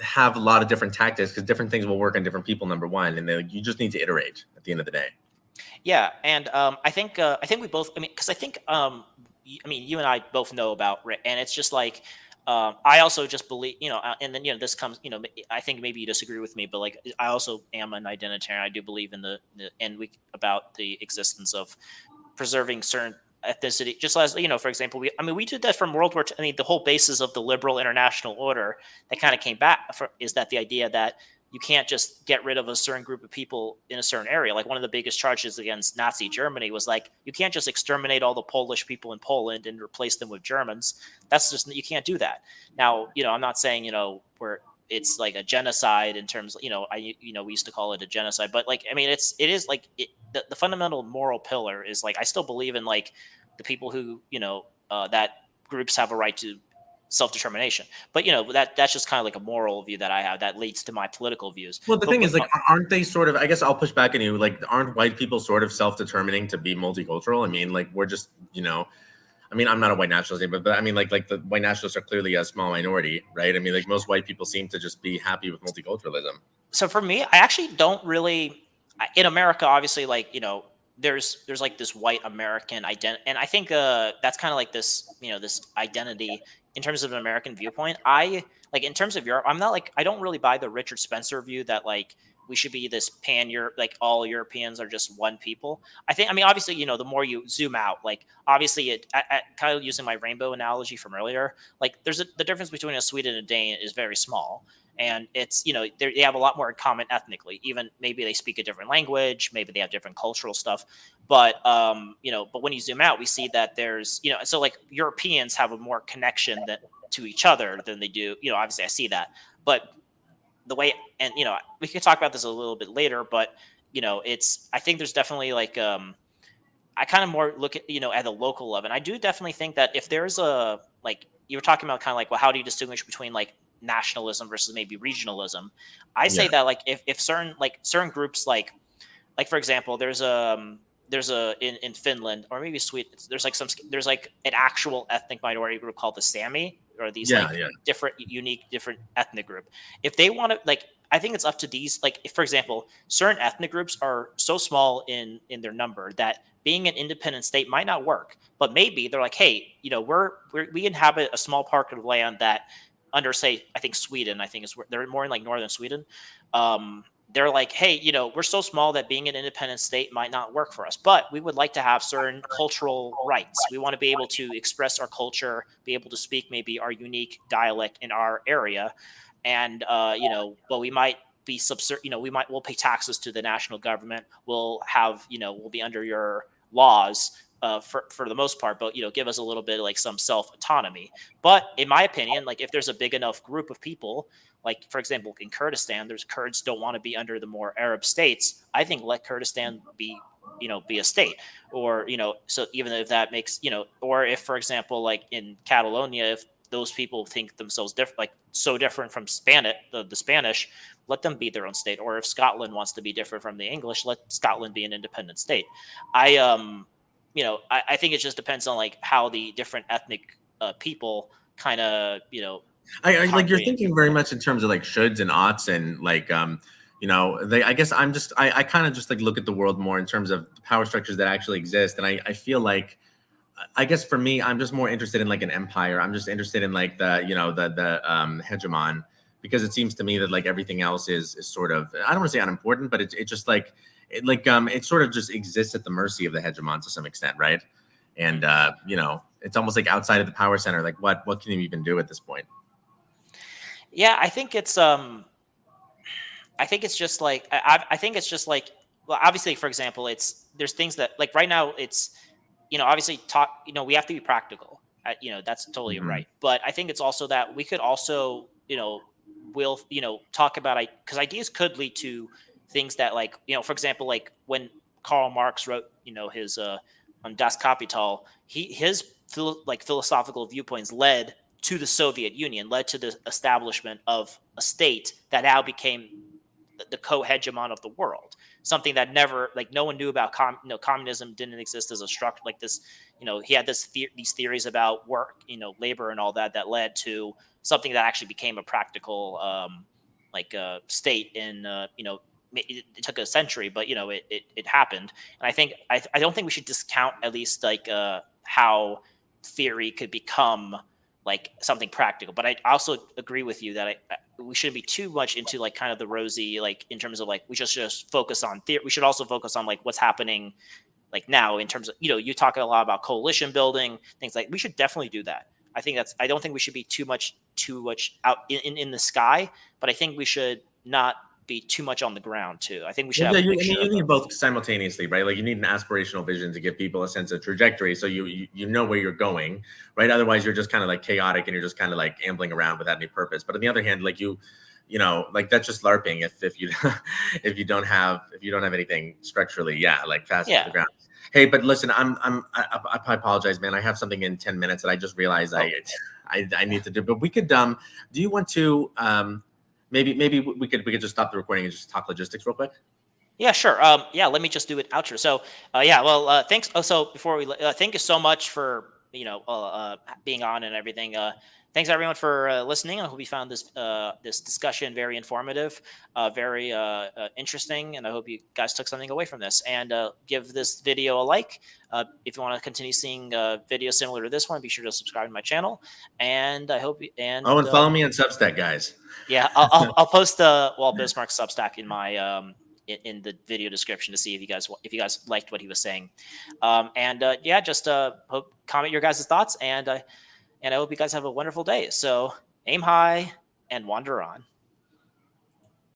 have a lot of different tactics, because different things will work on different people, number one, and you just need to iterate at the end of the day. Yeah, and I think we both. Because I think you and I both know about, and it's just like, I also just believe, and then this comes, I think maybe you disagree with me, but like, I also am an identitarian. I do believe in about the existence of preserving certain ethnicity, just as, for example, we did that from World War II. The whole basis of the liberal international order that kind of came back is that the idea that you can't just get rid of a certain group of people in a certain area. Like, one of the biggest charges against Nazi Germany was like, you can't just exterminate all the Polish people in Poland and replace them with Germans. That's just, you can't do that. Now, I'm not saying, where it's like a genocide in terms, we used to call it a genocide, but like, it is like the fundamental moral pillar is like, I still believe in like the people who, that groups have a right to self-determination, but that's just kind of like a moral view that I have that leads to my political views. Well, the thing is, like, aren't they sort of, I guess I'll push back on you, like, aren't white people sort of self-determining to be multicultural? Like, we're just, I'm not a white nationalist, but like the white nationalists are clearly a small minority, right? Like, most white people seem to just be happy with multiculturalism. So for me, I actually don't really, in America, obviously, like, there's like this white American identity, and I think that's kind of like this, this identity in terms of an American viewpoint. I like, in terms of Europe, I'm not like, I don't really buy the Richard Spencer view that like we should be this pan-Europe, like all Europeans are just one people. I think, obviously, the more you zoom out, like, obviously kind of using my rainbow analogy from earlier, like the difference between a Swede and a Dane is very small. And it's, they have a lot more in common ethnically. Even maybe they speak a different language, maybe they have different cultural stuff. But, but when you zoom out, we see that there's, so like Europeans have a more connection to each other than they do, obviously I see that. But the way, and we could talk about this a little bit later, but I think there's definitely like I kind of more look at at the local level. And I do definitely think that if there's a, like you were talking about, kind of like, well, how do you distinguish between like nationalism versus maybe regionalism? I say Yeah. that like if certain groups, like for example, there's a in Finland or maybe Sweden, there's like an actual ethnic minority group called the Sami, or these Yeah. like Yeah. different ethnic group. If they want to, like, I think it's up to these, like, if, for example, certain ethnic groups are so small in their number that being an independent state might not work, but maybe they're like, hey, we inhabit a small part of land that, under, say, I think Sweden, I think is where they're more in like northern Sweden. They're like, hey, we're so small that being an independent state might not work for us, but we would like to have certain cultural rights. We want to be able to express our culture, be able to speak maybe our unique dialect in our area. And, but we might be we'll pay taxes to the national government. We'll be under your laws, for the most part, but give us a little bit of like some self autonomy. But in my opinion, like if there's a big enough group of people, like for example in Kurdistan, there's Kurds don't want to be under the more Arab states. I think let Kurdistan be a state, or so even if that makes, or if, for example, like in Catalonia, if those people think themselves different, like so different from the Spanish, let them be their own state. Or if Scotland wants to be different from the English, let Scotland be an independent state. I I think it just depends on like how the different ethnic people kind of I like you're congregate. thinking very much in terms of like shoulds and oughts, and like I guess I kind of just like look at the world more in terms of power structures that actually exist. And I feel like, I guess for me, I'm just more interested in like an empire. I'm just interested in like the hegemon, because it seems to me that like everything else is sort of, I don't want to say unimportant, but it just like it sort of just exists at the mercy of the hegemon to some extent, right? And it's almost like outside of the power center. Like what can you even do at this point? Yeah, I think it's just like I think it's just like, well, obviously, for example, there's things that, like, right now it's obviously talk we have to be practical. That's totally Hmm. right. But I think it's also that we could also will talk about, because ideas could lead to things that, like, for example, like when Karl Marx wrote his on Das Kapital, his philosophical viewpoints led to the Soviet Union, led to the establishment of a state that now became the co-hegemon of the world. Something that never, like, no one knew about. Communism didn't exist as a structure like this. He had these theories about work, labor, and all that led to something that actually became a practical, state in, it took a century, but it happened. And I don't think we should discount, at least, like, how theory could become like something practical. But I also agree with you that we shouldn't be too much into like kind of the rosy, like in terms of like we just focus on theory. We should also focus on like what's happening like now in terms of, you talk a lot about coalition building, things like, we should definitely do that. I don't think we should be too much out in the sky, but I think we should not be too much on the ground too. I think we should Well, have yeah, a mixture you of need both. both simultaneously, right? Like you need an aspirational vision to give people a sense of trajectory, so you know where you're going, right? Otherwise, you're just kind of like chaotic and you're just kind of like ambling around without any purpose. But on the other hand, like like that's just LARPing if you if you don't have anything structurally, yeah, like fast to the Yeah. ground. Hey, but listen, I apologize, man. I have something in 10 minutes that I just realized Oh, I need to do. But we could do you want to maybe we could just stop the recording and just talk logistics real quick? yeah, sure. Yeah, let me just do it outro. So, yeah, well, thanks. Oh, so before thank you so much for being on and everything. Thanks everyone for listening. I hope you found this discussion very informative, very interesting, and I hope you guys took something away from this. And give this video a like. If you want to continue seeing videos similar to this one, be sure to subscribe to my channel. And I hope Oh, and follow me on Substack, guys. yeah, I'll post the Walt Bismarck Substack in my in the video description to see if you guys liked what he was saying. And yeah, just hope comment your guys' thoughts, and I hope you guys have a wonderful day. So aim high and wander on.